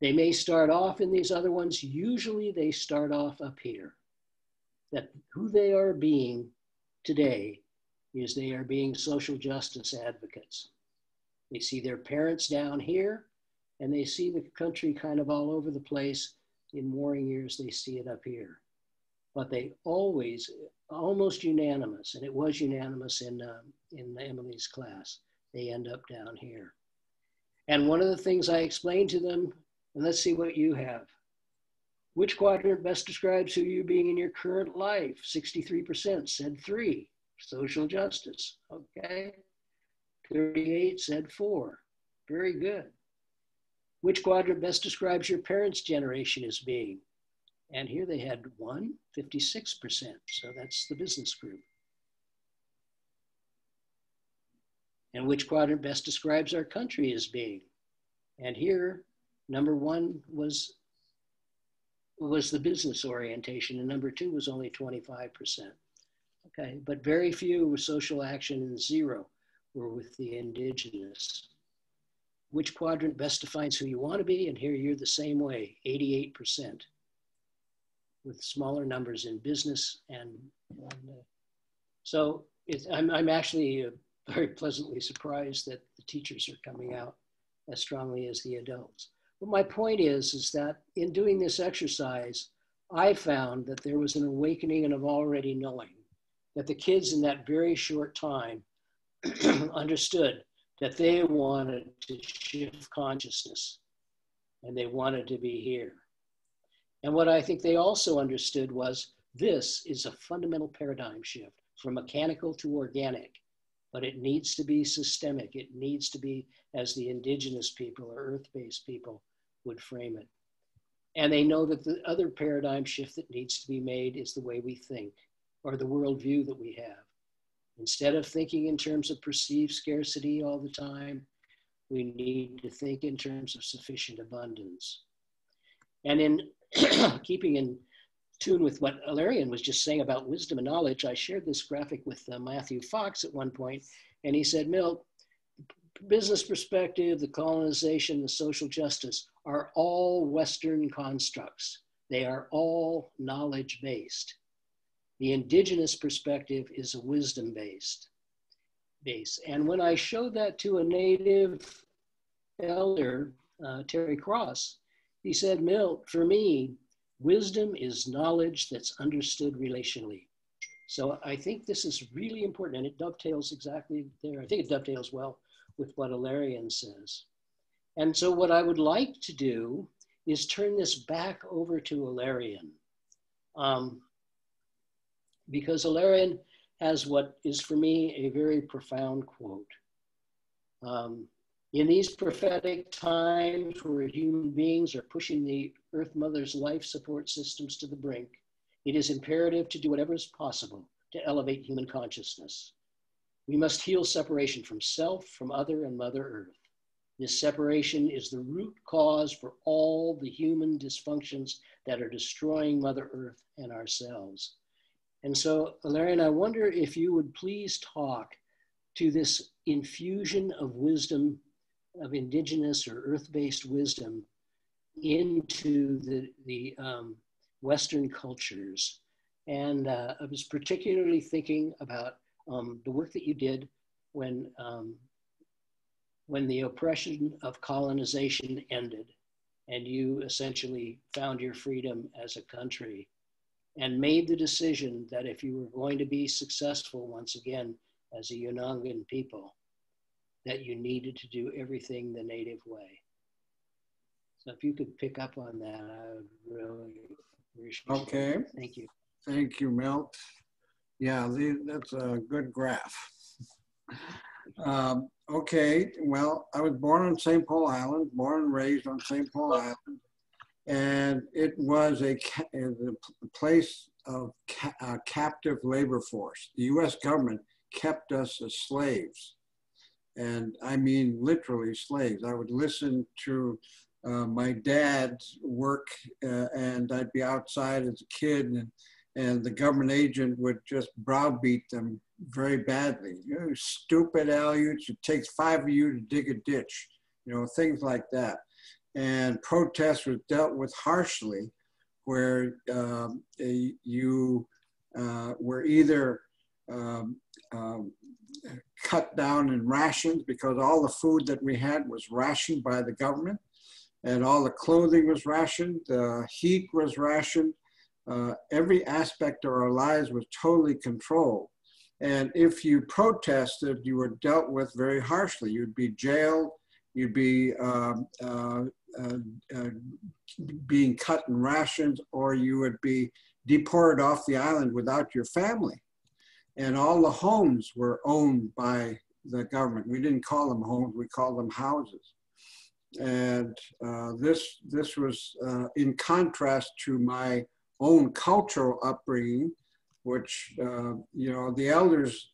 They may start off in these other ones. Usually they start off up here. That who they are being today is they are being social justice advocates. They see their parents down here, and they see the country kind of all over the place. In warring years, they see it up here. But they always, almost unanimous, and it was unanimous in Emily's class, they end up down here. And one of the things I explained to them, and let's see what you have. Which quadrant best describes who you're being in your current life? 63% said 3, social justice, okay. 38 said 4, very good. Which quadrant best describes your parents' generation as being? And here they had 1, 56%, so that's the business group. And which quadrant best describes our country as being? And here, number 1 was the business orientation, and number 2 was only 25%. Okay, but very few were social action, and 0 were with the indigenous. Which quadrant best defines who you want to be? And here you're the same way, 88%, with smaller numbers in business. So I'm actually very pleasantly surprised that the teachers are coming out as strongly as the adults. But my point is that in doing this exercise, I found that there was an awakening and of already knowing that the kids in that very short time understood that they wanted to shift consciousness and they wanted to be here. And what I think they also understood was this is a fundamental paradigm shift from mechanical to organic, but it needs to be systemic. It needs to be as the indigenous people or earth-based people would frame it. And they know that the other paradigm shift that needs to be made is the way we think or the worldview that we have. Instead of thinking in terms of perceived scarcity all the time, we need to think in terms of sufficient abundance. And in keeping in tune with what Ilarion was just saying about wisdom and knowledge, I shared this graphic with Matthew Fox at one point, and he said, Milt, business perspective, the colonization, the social justice are all Western constructs. They are all knowledge-based. The indigenous perspective is a wisdom-based base. And when I showed that to a native elder, Terry Cross, he said, Milt, for me, wisdom is knowledge that's understood relationally. So I think this is really important, and it dovetails exactly there. I think it dovetails well with what Ilarion says. And so what I would like to do is turn this back over to Ilarion. Because Ilarion has what is for me a very profound quote. In these prophetic times where human beings are pushing the Earth Mother's life support systems to the brink, it is imperative to do whatever is possible to elevate human consciousness. We must heal separation from self, from other, and Mother Earth. This separation is the root cause for all the human dysfunctions that are destroying Mother Earth and ourselves. And so, Ilarion, I wonder if you would please talk to this infusion of wisdom, of indigenous or earth-based wisdom into the Western cultures. And I was particularly thinking about the work that you did when the oppression of colonization ended and you essentially found your freedom as a country and made the decision that if you were going to be successful once again as a Unangan people, that you needed to do everything the native way. So if you could pick up on that, I would really appreciate it. Okay. Thank you. Thank you, Milt. Yeah, that's a good graph. Okay, well, I was born on St. Paul Island, born and raised on St. Paul Island. And it was a place of captive labor force. The US government kept us as slaves. And I mean, literally slaves. I would listen to my dad's work and I'd be outside as a kid and the government agent would just browbeat them very badly. You know, stupid Aleuts, it takes 5 of you to dig a ditch, you know, things like that. And protest was dealt with harshly, where you were either cut down in rations because all the food that we had was rationed by the government, and all the clothing was rationed, the heat was rationed, every aspect of our lives was totally controlled. And if you protested, you were dealt with very harshly. You'd be jailed, you'd be being cut in rations, or you would be deported off the island without your family. And all the homes were owned by the government. We didn't call them homes, we called them houses. And this was in contrast to my own cultural upbringing, which, you know, the elders,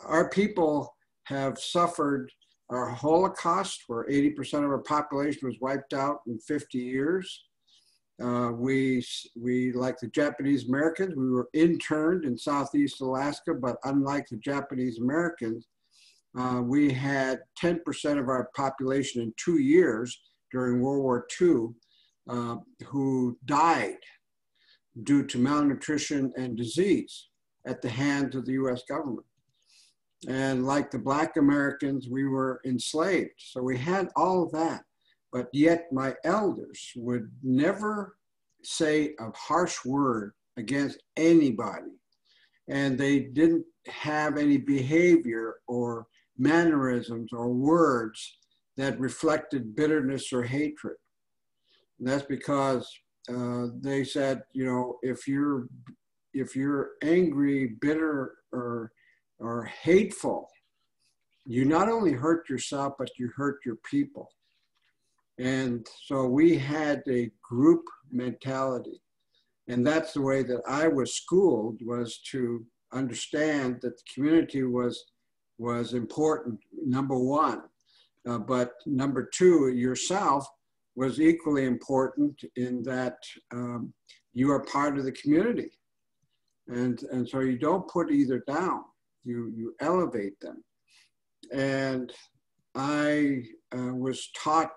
our people have suffered our Holocaust, where 80% of our population was wiped out in 50 years. We, like the Japanese Americans, we were interned in Southeast Alaska, but unlike the Japanese Americans, we had 10% of our population in 2 years during World War II who died due to malnutrition and disease at the hands of the US government. And like the Black Americans, we were enslaved. So we had all of that. But yet my elders would never say a harsh word against anybody. And they didn't have any behavior or mannerisms or words that reflected bitterness or hatred. And that's because they said, you know, if you're angry, bitter, or hateful, you not only hurt yourself, but you hurt your people. And so we had a group mentality. And that's the way that I was schooled, was to understand that the community was important, number one. But number two, yourself was equally important in that you are part of the community. And so you don't put either down, you elevate them. And I was taught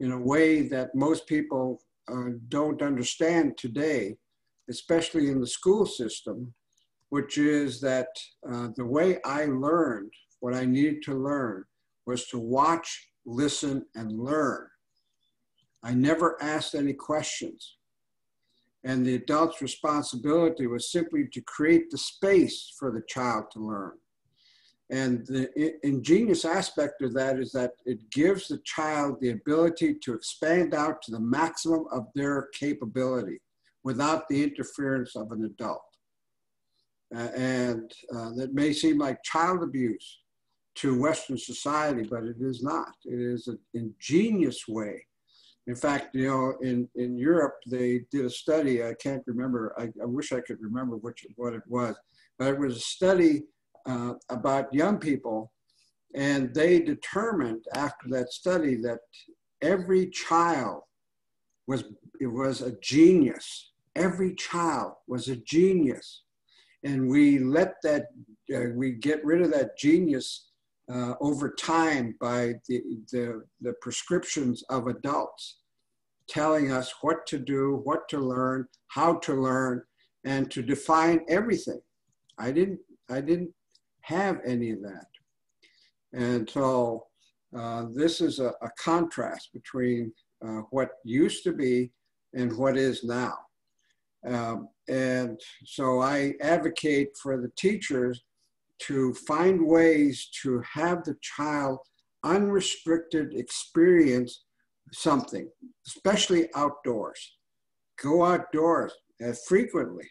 in a way that most people don't understand today, especially in the school system, which is that the way I learned what I needed to learn was to watch, listen, and learn. I never asked any questions. And the adult's responsibility was simply to create the space for the child to learn. And the ingenious aspect of that is that it gives the child the ability to expand out to the maximum of their capability without the interference of an adult. That may seem like child abuse to Western society, but it is not. It is an ingenious way. In fact, you know, in Europe, they did a study, I can't remember, I wish I could remember what it was, but it was a study about young people, and they determined after that study that every child was a genius. Every child was a genius. And we let that, we get rid of that genius over time by the prescriptions of adults telling us what to do, what to learn, how to learn, and to define everything. I didn't have any of that. And so this is a contrast between what used to be and what is now. And so I advocate for the teachers to find ways to have the child unrestricted experience something, especially outdoors. Go outdoors frequently,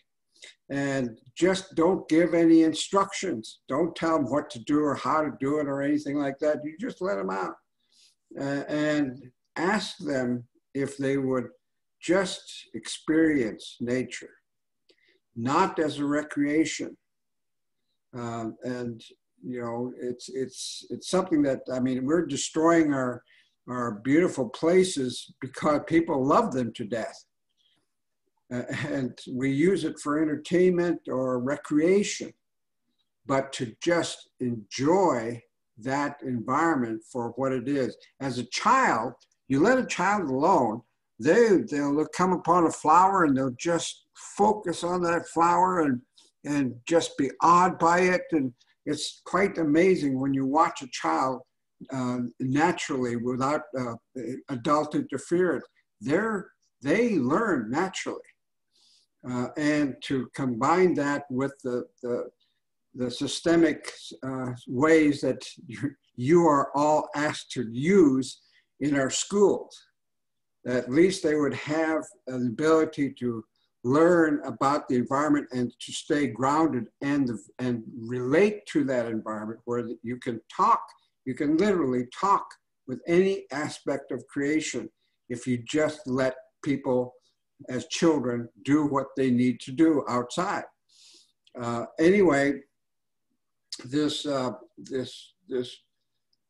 and just don't give any instructions. Don't tell them what to do or how to do it or anything like that. You just let them out and ask them if they would just experience nature, not as a recreation. And you know, it's something that, I mean, we're destroying our beautiful places because people love them to death. And we use it for entertainment or recreation, but to just enjoy that environment for what it is. As a child, you let a child alone, they'll come upon a flower and they'll just focus on that flower and just be awed by it. And it's quite amazing when you watch a child naturally without adult interference. They learn naturally. And to combine that with the systemic ways that you are all asked to use in our schools, at least they would have an ability to learn about the environment and to stay grounded and relate to that environment, where you can talk, you can literally talk with any aspect of creation if you just let people as children do what they need to do outside. Anyway, this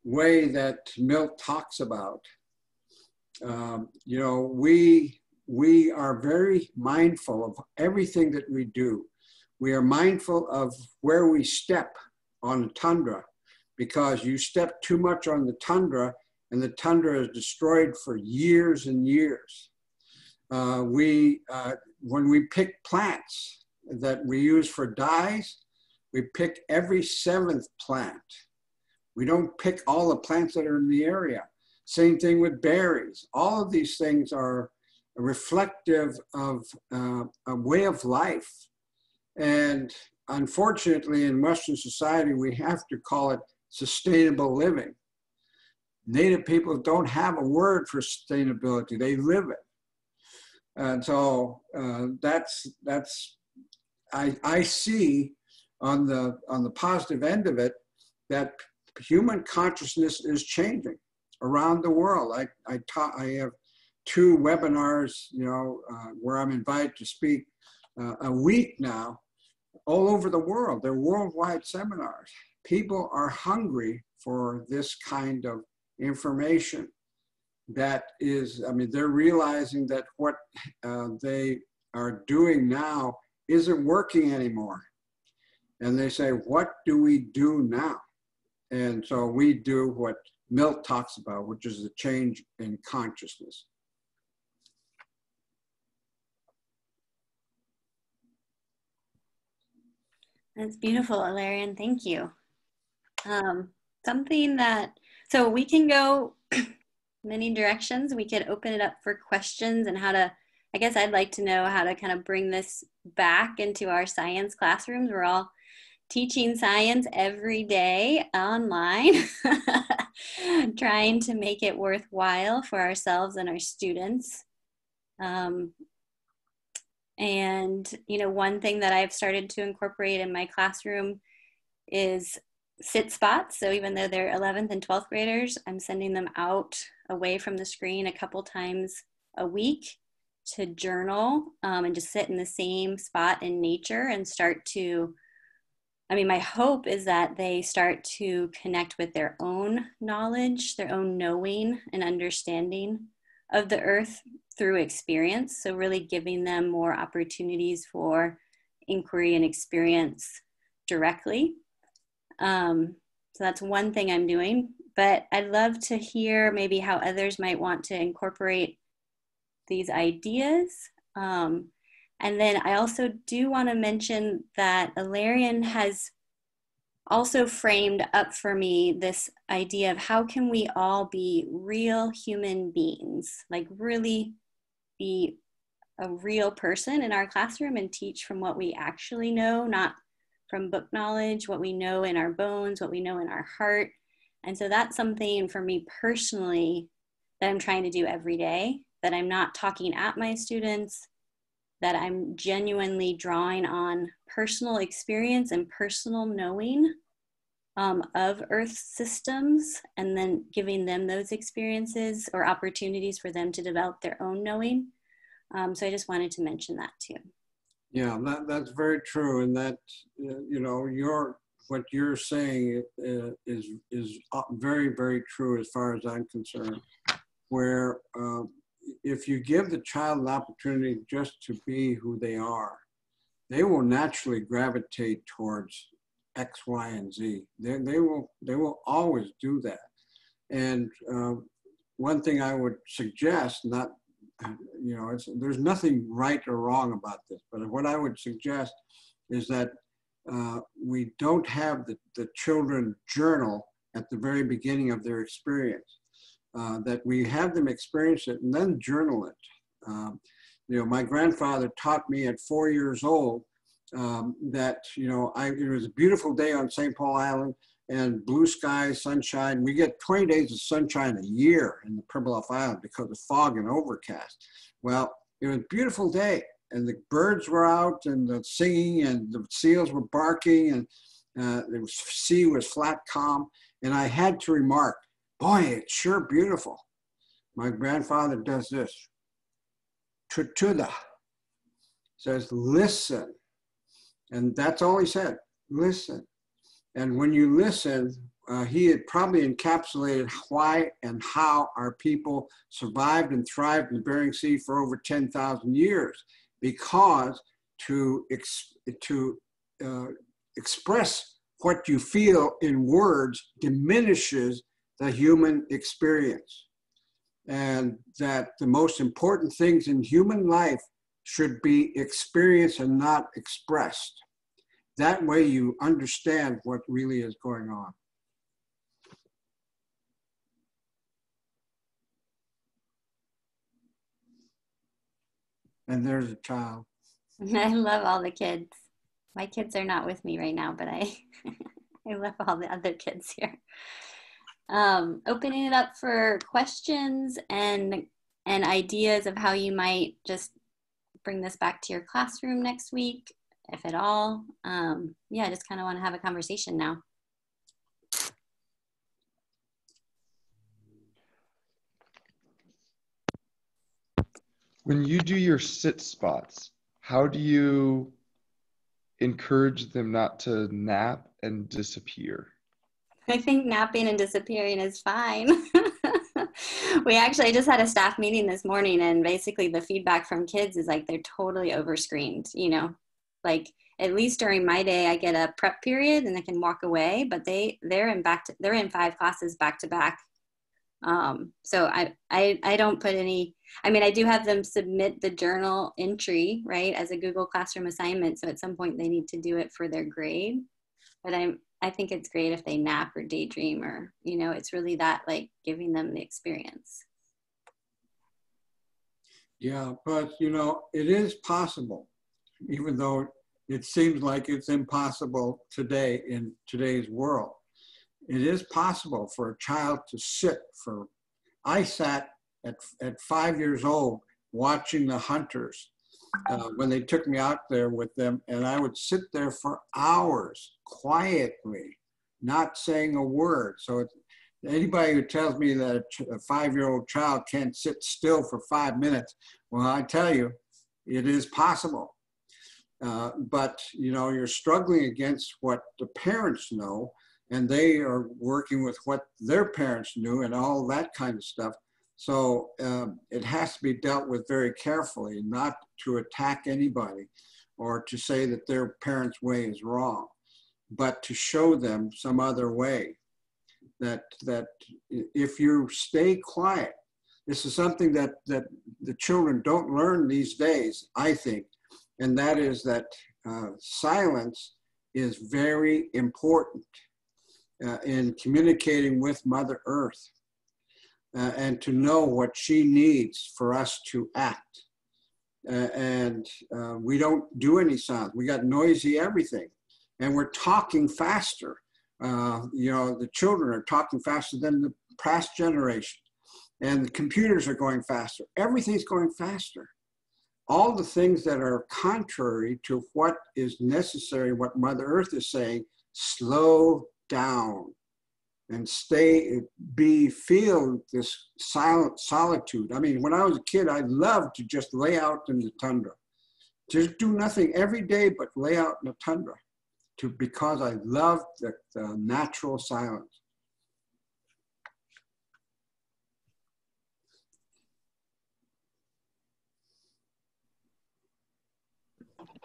way that Milt talks about. You know, we are very mindful of everything that we do. We are mindful of where we step on the tundra, because you step too much on the tundra and the tundra is destroyed for years and years. When we pick plants that we use for dyes, we pick every 7th plant. We don't pick all the plants that are in the area. Same thing with berries. All of these things are reflective of a way of life. And unfortunately, in Western society, we have to call it sustainable living. Native people don't have a word for sustainability, they live it. And so I see on the positive end of it that human consciousness is changing around the world. I have 2 webinars, you know, where I'm invited to speak a week now, all over the world. They're worldwide seminars. People are hungry for this kind of information. That is, I mean, they're realizing that what they are doing now isn't working anymore. And they say, what do we do now? And so we do what Milt talks about, which is the change in consciousness. That's beautiful, Ilarion. Thank you. Something that, so we can go many directions. We could open it up for questions and how to, I guess I'd like to know how to kind of bring this back into our science classrooms. We're all teaching science every day online, trying to make it worthwhile for ourselves and our students. And, you know, one thing that I've started to incorporate in my classroom is sit spots. So even though they're 11th and 12th graders, I'm sending them out away from the screen a couple times a week to journal and just sit in the same spot in nature and start to, I mean, my hope is that they start to connect with their own knowledge, their own knowing and understanding of the earth through experience. So really giving them more opportunities for inquiry and experience directly. So that's one thing I'm doing, but I'd love to hear maybe how others might want to incorporate these ideas. And then I also do want to mention that Ilarion has also framed up for me this idea of how can we all be real human beings, like really be a real person in our classroom and teach from what we actually know, not from book knowledge, what we know in our bones, what we know in our heart. And so that's something for me personally that I'm trying to do every day, that I'm not talking at my students, that I'm genuinely drawing on personal experience and personal knowing of Earth systems, and then giving them those experiences or opportunities for them to develop their own knowing. So I just wanted to mention that too. Yeah, that's very true. And that, you know, what you're saying is very, very true as far as I'm concerned, where if you give the child an opportunity just to be who they are, they will naturally gravitate towards X, Y, and Z. They will always do that. And one thing I would suggest, not, you know, there's nothing right or wrong about this, but what I would suggest is that we don't have the children journal at the very beginning of their experience. That we have them experience it and then journal it. You know, my grandfather taught me at 4 years old that, you know, it was a beautiful day on St. Paul Island and blue skies, sunshine. We get 20 days of sunshine a year in the Pribilof Island because of fog and overcast. Well, it was a beautiful day and the birds were out and the singing and the seals were barking and the sea was flat calm. And I had to remark, boy, it's sure beautiful. My grandfather does this. Tutuda says, listen. And that's all he said, listen. And when you listen, he had probably encapsulated why and how our people survived and thrived in the Bering Sea for over 10,000 years, because to express what you feel in words diminishes the human experience. And that the most important things in human life should be experienced and not expressed. That way you understand what really is going on. And there's a child. I love all the kids. My kids are not with me right now, but I love all the other kids here. Opening it up for questions and ideas of how you might just bring this back to your classroom next week, if at all. Yeah, I just kind of want to have a conversation now. When you do your sit spots, how do you encourage them not to nap and disappear? I think napping and disappearing is fine. I just had a staff meeting this morning, and basically the feedback from kids is like they're totally overscreened, you know, like at least during my day I get a prep period and I can walk away, but they're in 5 classes back to back. So I don't put any, I mean, I do have them submit the journal entry, right, as a Google Classroom assignment. So at some point they need to do it for their grade, but I think it's great if they nap or daydream, or, you know, it's really that, like, giving them the experience. Yeah, but you know, it is possible, even though it seems like it's impossible today in today's world. It is possible for a child to sit for, I sat at 5 years old watching the hunters when they took me out there with them, and I would sit there for hours quietly, not saying a word. So anybody who tells me that a 5-year-old child can't sit still for 5 minutes, well, I tell you, it is possible. But you know, you're struggling against what the parents know, and they are working with what their parents knew and all that kind of stuff. So it has to be dealt with very carefully, not to attack anybody or to say that their parents' way is wrong, but to show them some other way. That if you stay quiet, this is something that the children don't learn these days, I think, and that is that silence is very important in communicating with Mother Earth, and to know what she needs for us to act. We don't do any sound. We got noisy everything, and we're talking faster. You know, the children are talking faster than the past generation, and the computers are going faster. Everything's going faster. All the things that are contrary to what is necessary, what Mother Earth is saying, slow down and feel this silent solitude. I mean, when I was a kid, I loved to just lay out in the tundra. Just do nothing every day but lay out in the tundra, because I loved the natural silence.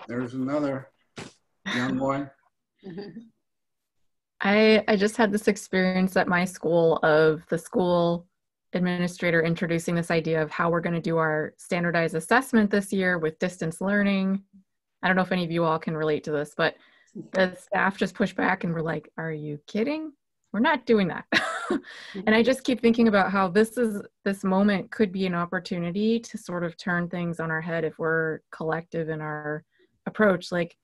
There's another young boy. I just had this experience at my school of the school administrator introducing this idea of how we're going to do our standardized assessment this year with distance learning. I don't know if any of you all can relate to this, but the staff just pushed back and were like, are you kidding? We're not doing that. And I just keep thinking about how this moment could be an opportunity to sort of turn things on our head if we're collective in our approach. Like,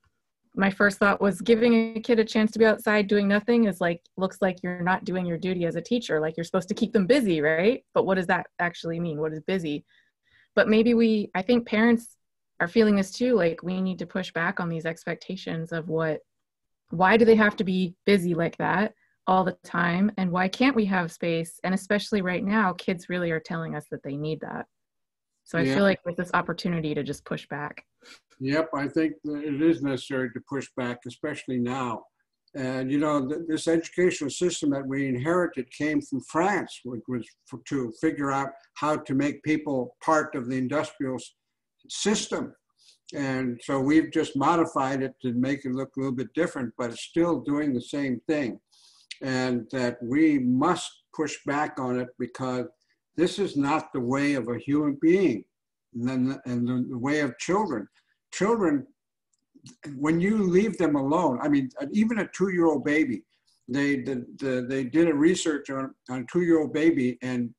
my first thought was giving a kid a chance to be outside doing nothing is like, looks like you're not doing your duty as a teacher. Like, you're supposed to keep them busy, right? But what does that actually mean? What is busy? But maybe I think parents are feeling this too. Like, we need to push back on these expectations of why do they have to be busy like that all the time? And why can't we have space? And especially right now, kids really are telling us that they need that. So I feel like there's this opportunity to just push back. Yep, I think that it is necessary to push back, especially now. And you know, this educational system that we inherited came from France, which was to figure out how to make people part of the industrial system. And so we've just modified it to make it look a little bit different, but it's still doing the same thing. And that we must push back on it, because this is not the way of a human being, and the way of children. Children, when you leave them alone, I mean, even a 2-year-old baby, they did a research on a 2-year-old baby and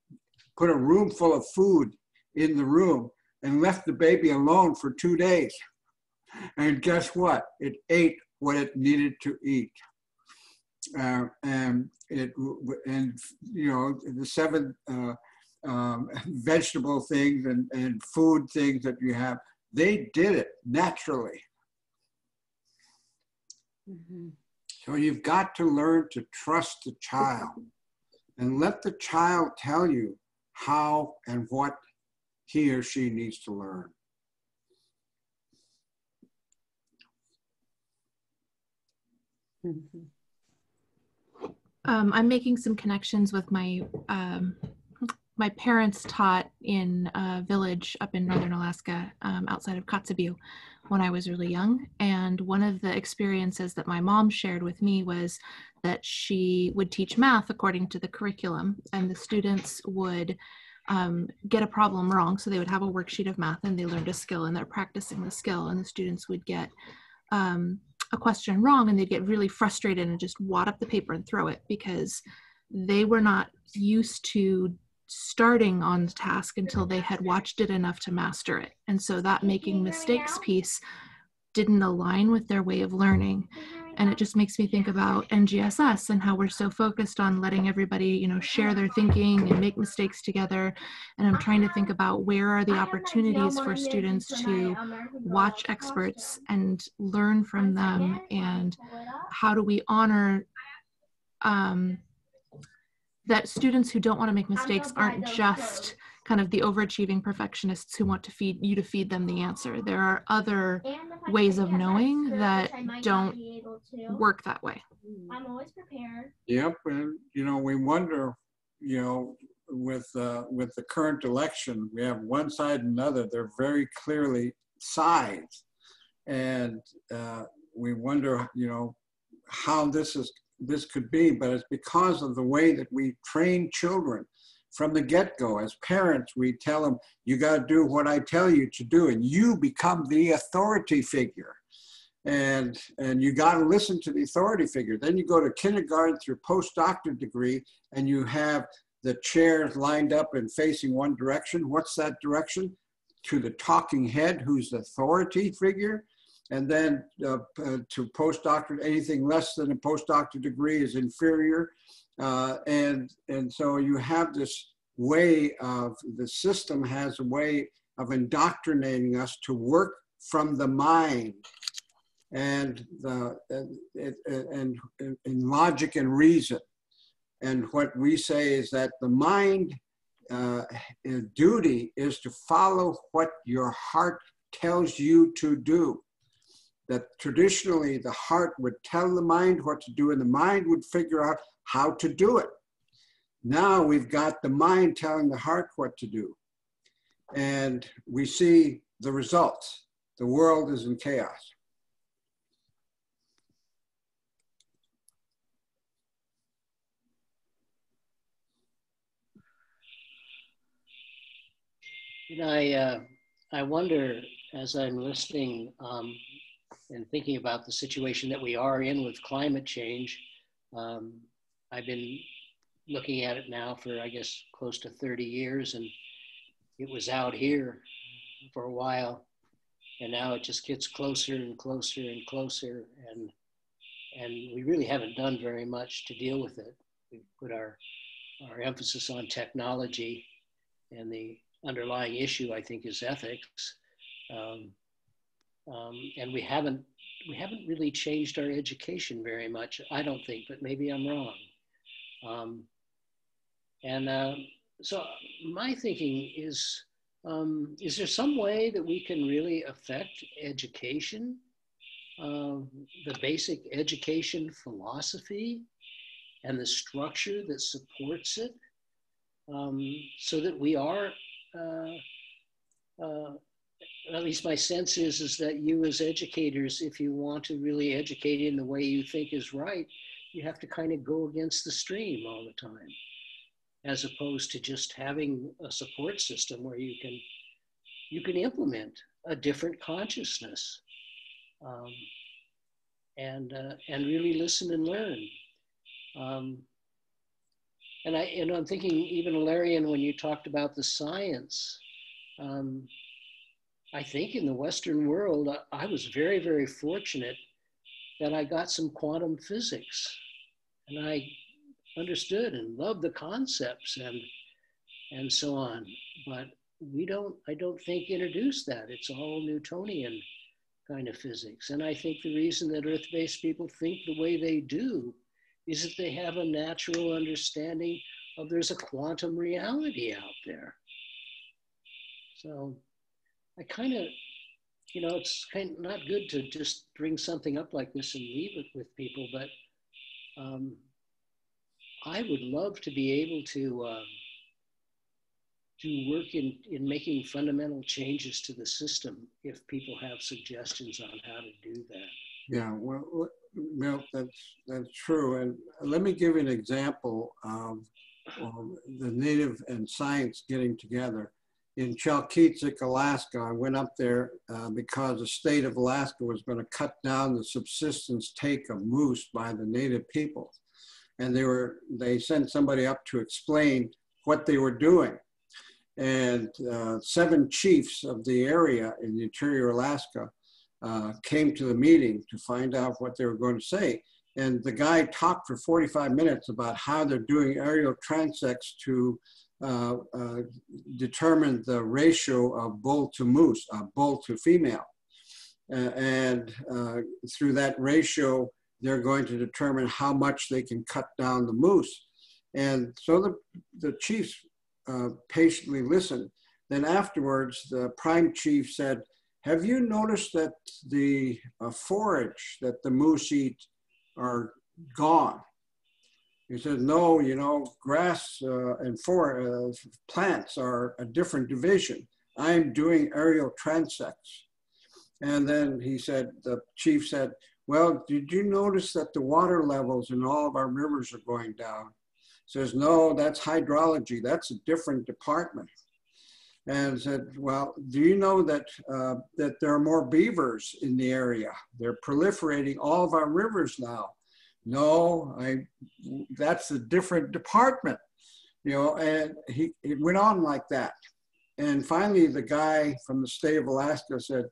put a room full of food in the room and left the baby alone for 2 days. And guess what? It ate what it needed to eat. And you know, the 7 vegetable things and food things that you have, they did it naturally. Mm-hmm. So you've got to learn to trust the child and let the child tell you how and what he or she needs to learn. Mm-hmm. I'm making some connections with my my parents taught in a village up in northern Alaska, outside of Kotzebue, when I was really young. And one of the experiences that my mom shared with me was that she would teach math according to the curriculum, and the students would get a problem wrong. So they would have a worksheet of math and they learned a skill and they're practicing the skill, and the students would get a question wrong and they'd get really frustrated and just wad up the paper and throw it, because they were not used to starting on the task until they had watched it enough to master it. And so that making mistakes piece didn't align with their way of learning. And it just makes me think about NGSS and how we're so focused on letting everybody, you know, share their thinking and make mistakes together. And I'm trying to think about where are the opportunities for students to watch experts and learn from them, and how do we honor that students who don't want to make mistakes aren't just kind of the overachieving perfectionists who want to feed them the answer. There are other ways of knowing that don't work that way. I'm always prepared. Yep, and you know, we wonder, you know, with the current election, we have one side and another. They're very clearly sides, and we wonder, you know, how this could be, but it's because of the way that we train children from the get-go. As parents, we tell them, you got to do what I tell you to do, and you become the authority figure. And you got to listen to the authority figure. Then you go to kindergarten through postdoctorate degree, and you have the chairs lined up and facing one direction. What's that direction? To the talking head, who's the authority figure. And then to postdoctorate, anything less than a postdoctorate degree is inferior. And so you have this way of, the system has a way of indoctrinating us to work from the mind and in logic and reason. And what we say is that the mind duty is to follow what your heart tells you to do. That traditionally the heart would tell the mind what to do and the mind would figure out how to do it. Now we've got the mind telling the heart what to do. And we see the results. The world is in chaos. You know, I wonder, as I'm listening and thinking about the situation that we are in with climate change, I've been looking at it now for, I guess, close to 30 years, and it was out here for a while, and now it just gets closer and closer and closer, and we really haven't done very much to deal with it. We've put our emphasis on technology, and the underlying issue, I think, is ethics. And we haven't really changed our education very much, I don't think, but maybe I'm wrong. So my thinking is there some way that we can really affect education the basic education philosophy and the structure that supports it, so that we are, at least my sense is that you as educators, if you want to really educate in the way you think is right, you have to kind of go against the stream all the time, as opposed to just having a support system where you can implement a different consciousness, and really listen and learn. And I'm thinking, even Ilarion, when you talked about the science, I think in the Western world, I was very, very fortunate that I got some quantum physics, and I understood and loved the concepts and so on. But I don't think introduced that. It's all Newtonian kind of physics. And I think the reason that Earth-based people think the way they do is that they have a natural understanding of there's a quantum reality out there. So I kind of, it's kind of not good to just bring something up like this and leave it with people, but I would love to be able to work in making fundamental changes to the system if people have suggestions on how to do that. Yeah, well, Milt, that's true. And let me give you an example of the native and science getting together. In Chalkitzik, Alaska, I went up there because the state of Alaska was going to cut down the subsistence take of moose by the native people. And they sent somebody up to explain what they were doing. And 7 chiefs of the area in the interior Alaska came to the meeting to find out what they were going to say. And the guy talked for 45 minutes about how they're doing aerial transects to determine the ratio of bull to moose, bull to female. And through that ratio, they're going to determine how much they can cut down the moose. And so the chiefs patiently listened. Then afterwards, the prime chief said, have you noticed that the forage that the moose eat are gone? He said, no, grass and plants are a different division. I'm doing aerial transects. And then the chief said, well, did you notice that the water levels in all of our rivers are going down? He says, no, that's hydrology. That's a different department. And said, well, do you know that that there are more beavers in the area? They're proliferating all of our rivers now. No, that's a different department, and it went on like that. And finally, the guy from the state of Alaska said,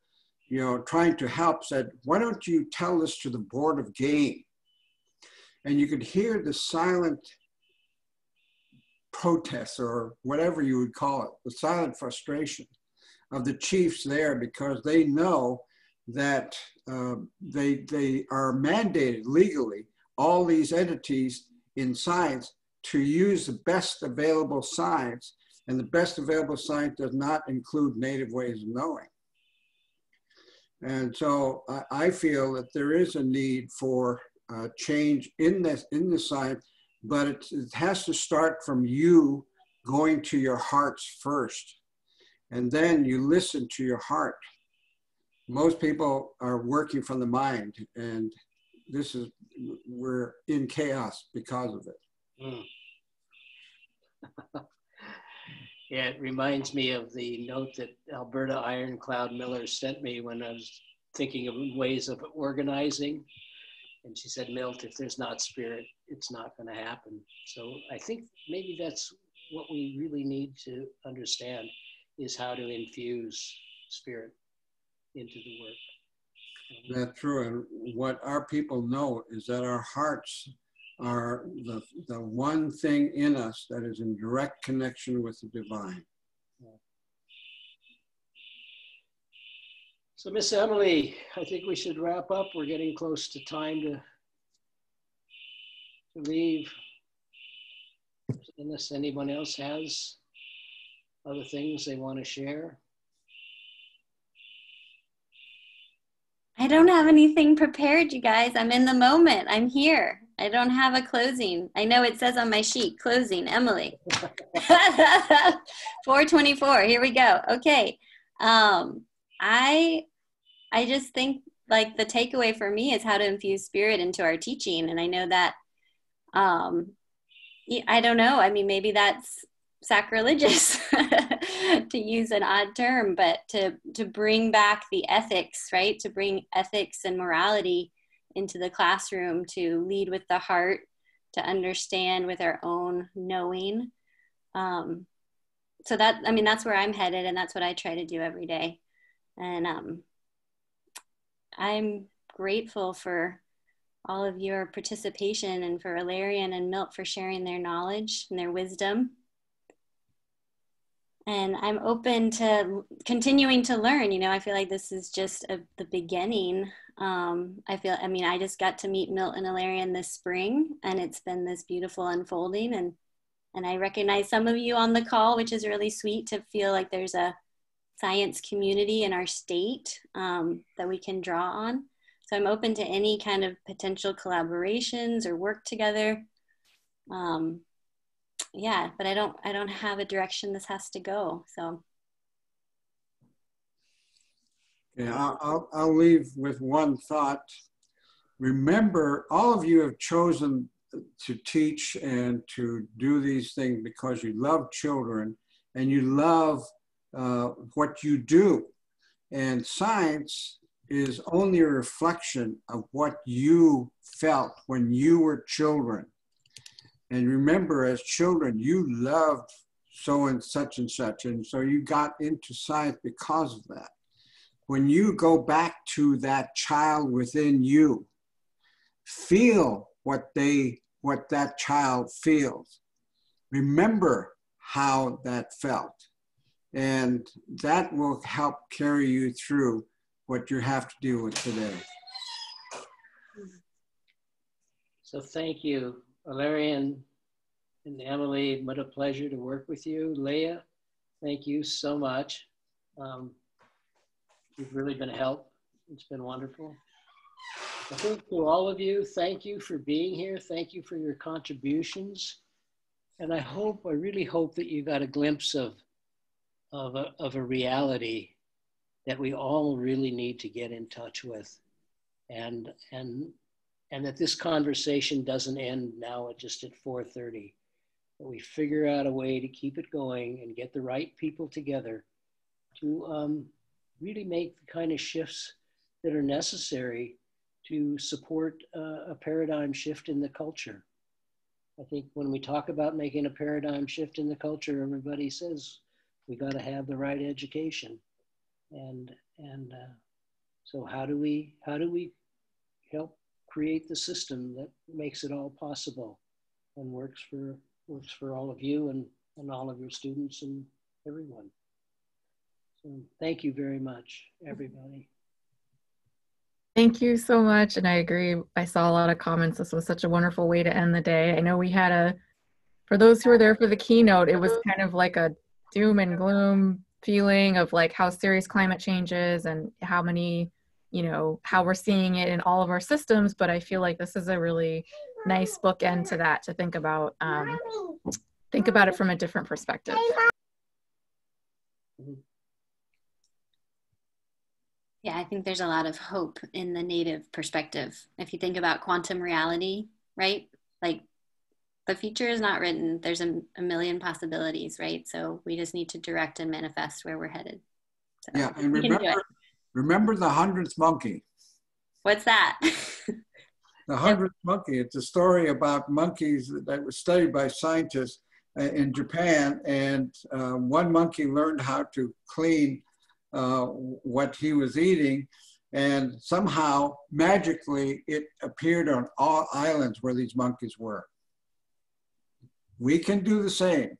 trying to help, said, why don't you tell this to the Board of Game? And you could hear the silent protest, or whatever you would call it, the silent frustration of the chiefs there, because they know that they are mandated legally, all these entities in science, to use the best available science, and the best available science does not include native ways of knowing. And so I feel that there is a need for change in the science, but it has to start from you going to your hearts first, and then you listen to your heart. Most people are working from the mind, and we're in chaos because of it. Yeah, it reminds me of the note that Alberta Ironcloud Miller sent me when I was thinking of ways of organizing. And she said, Milt, if there's not spirit, it's not going to happen. So I think maybe that's what we really need to understand, is how to infuse spirit into the work. That's true. And what our people know is that our hearts are the one thing in us that is in direct connection with the divine. So Miss Emily, I think we should wrap up. We're getting close to time to leave, unless anyone else has other things they want to share. I don't have anything prepared, you guys. I'm in the moment. I'm here. I don't have a closing. I know it says on my sheet, closing, Emily. 424, here we go. Okay. I just think like the takeaway for me is how to infuse spirit into our teaching. And I know that, I don't know. I mean, maybe that's sacrilegious to use an odd term, but to bring back the ethics, right? To bring ethics and morality into the classroom, to lead with the heart, to understand with our own knowing. So that, I mean, that's where I'm headed, and that's what I try to do every day. And I'm grateful for all of your participation, and for Ilarion and Milt for sharing their knowledge and their wisdom. And I'm open to continuing to learn. You know, I feel like this is just the beginning. I just got to meet Milt and Ilarion this spring, and it's been this beautiful unfolding. And I recognize some of you on the call, which is really sweet to feel like there's a science community in our state that we can draw on. So I'm open to any kind of potential collaborations or work together. Yeah, but I don't have a direction this has to go. So. Yeah, I'll leave with one thought. Remember, all of you have chosen to teach and to do these things because you love children and you love what you do. And science is only a reflection of what you felt when you were children. And remember, as children, you loved so and such, and so you got into science because of that. When you go back to that child within you, feel what that child feels. Remember how that felt. And that will help carry you through what you have to deal with today. So thank you, Ilarion and Emily. What a pleasure to work with you. Leah, thank you so much. You've really been a help. It's been wonderful. I think to all of you, thank you for being here. Thank you for your contributions. And I really hope that you got a glimpse of a reality that we all really need to get in touch with. And that this conversation doesn't end now just at 4:30. That we figure out a way to keep it going and get the right people together to really make the kind of shifts that are necessary to support a paradigm shift in the culture. I think when we talk about making a paradigm shift in the culture, everybody says we got to have the right education. And so how do we help create the system that makes it all possible and works for all of you and all of your students and everyone. So thank you very much, everybody. Thank you so much. And I agree. I saw a lot of comments. This was such a wonderful way to end the day. I know we had for those who were there for the keynote, it was kind of like a doom and gloom feeling of like how serious climate change is and how many, how we're seeing it in all of our systems. But I feel like this is a really nice bookend to that, to think about it from a different perspective. Yeah, I think there's a lot of hope in the native perspective. If you think about quantum reality, right? Like the future is not written. There's a million possibilities, right? So we just need to direct and manifest where we're headed. So yeah, and remember the 100th monkey. What's that? The 100th monkey. It's a story about monkeys that was studied by scientists in Japan, and one monkey learned how to clean what he was eating, and somehow magically it appeared on all islands where these monkeys were. We can do the same.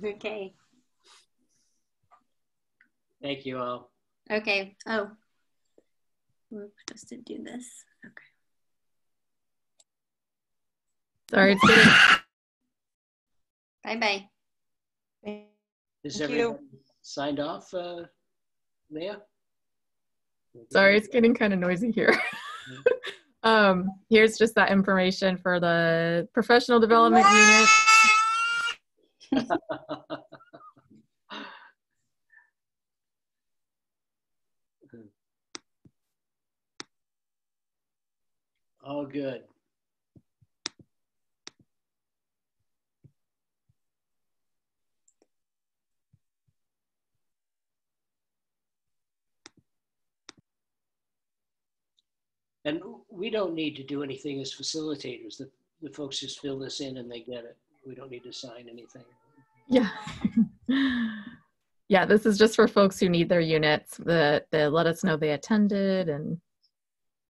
Okay. Thank you all. Okay. Oh, we're supposed to do this. Okay. Sorry, it's good. Bye-bye. Is everybody signed off, Leah? Sorry, it's getting kind of noisy here. Here's just that information for the professional development unit. Oh, good. And we don't need to do anything as facilitators. The folks just fill this in and they get it. We don't need to sign anything. Yeah. Yeah, this is just for folks who need their units that let us know they attended and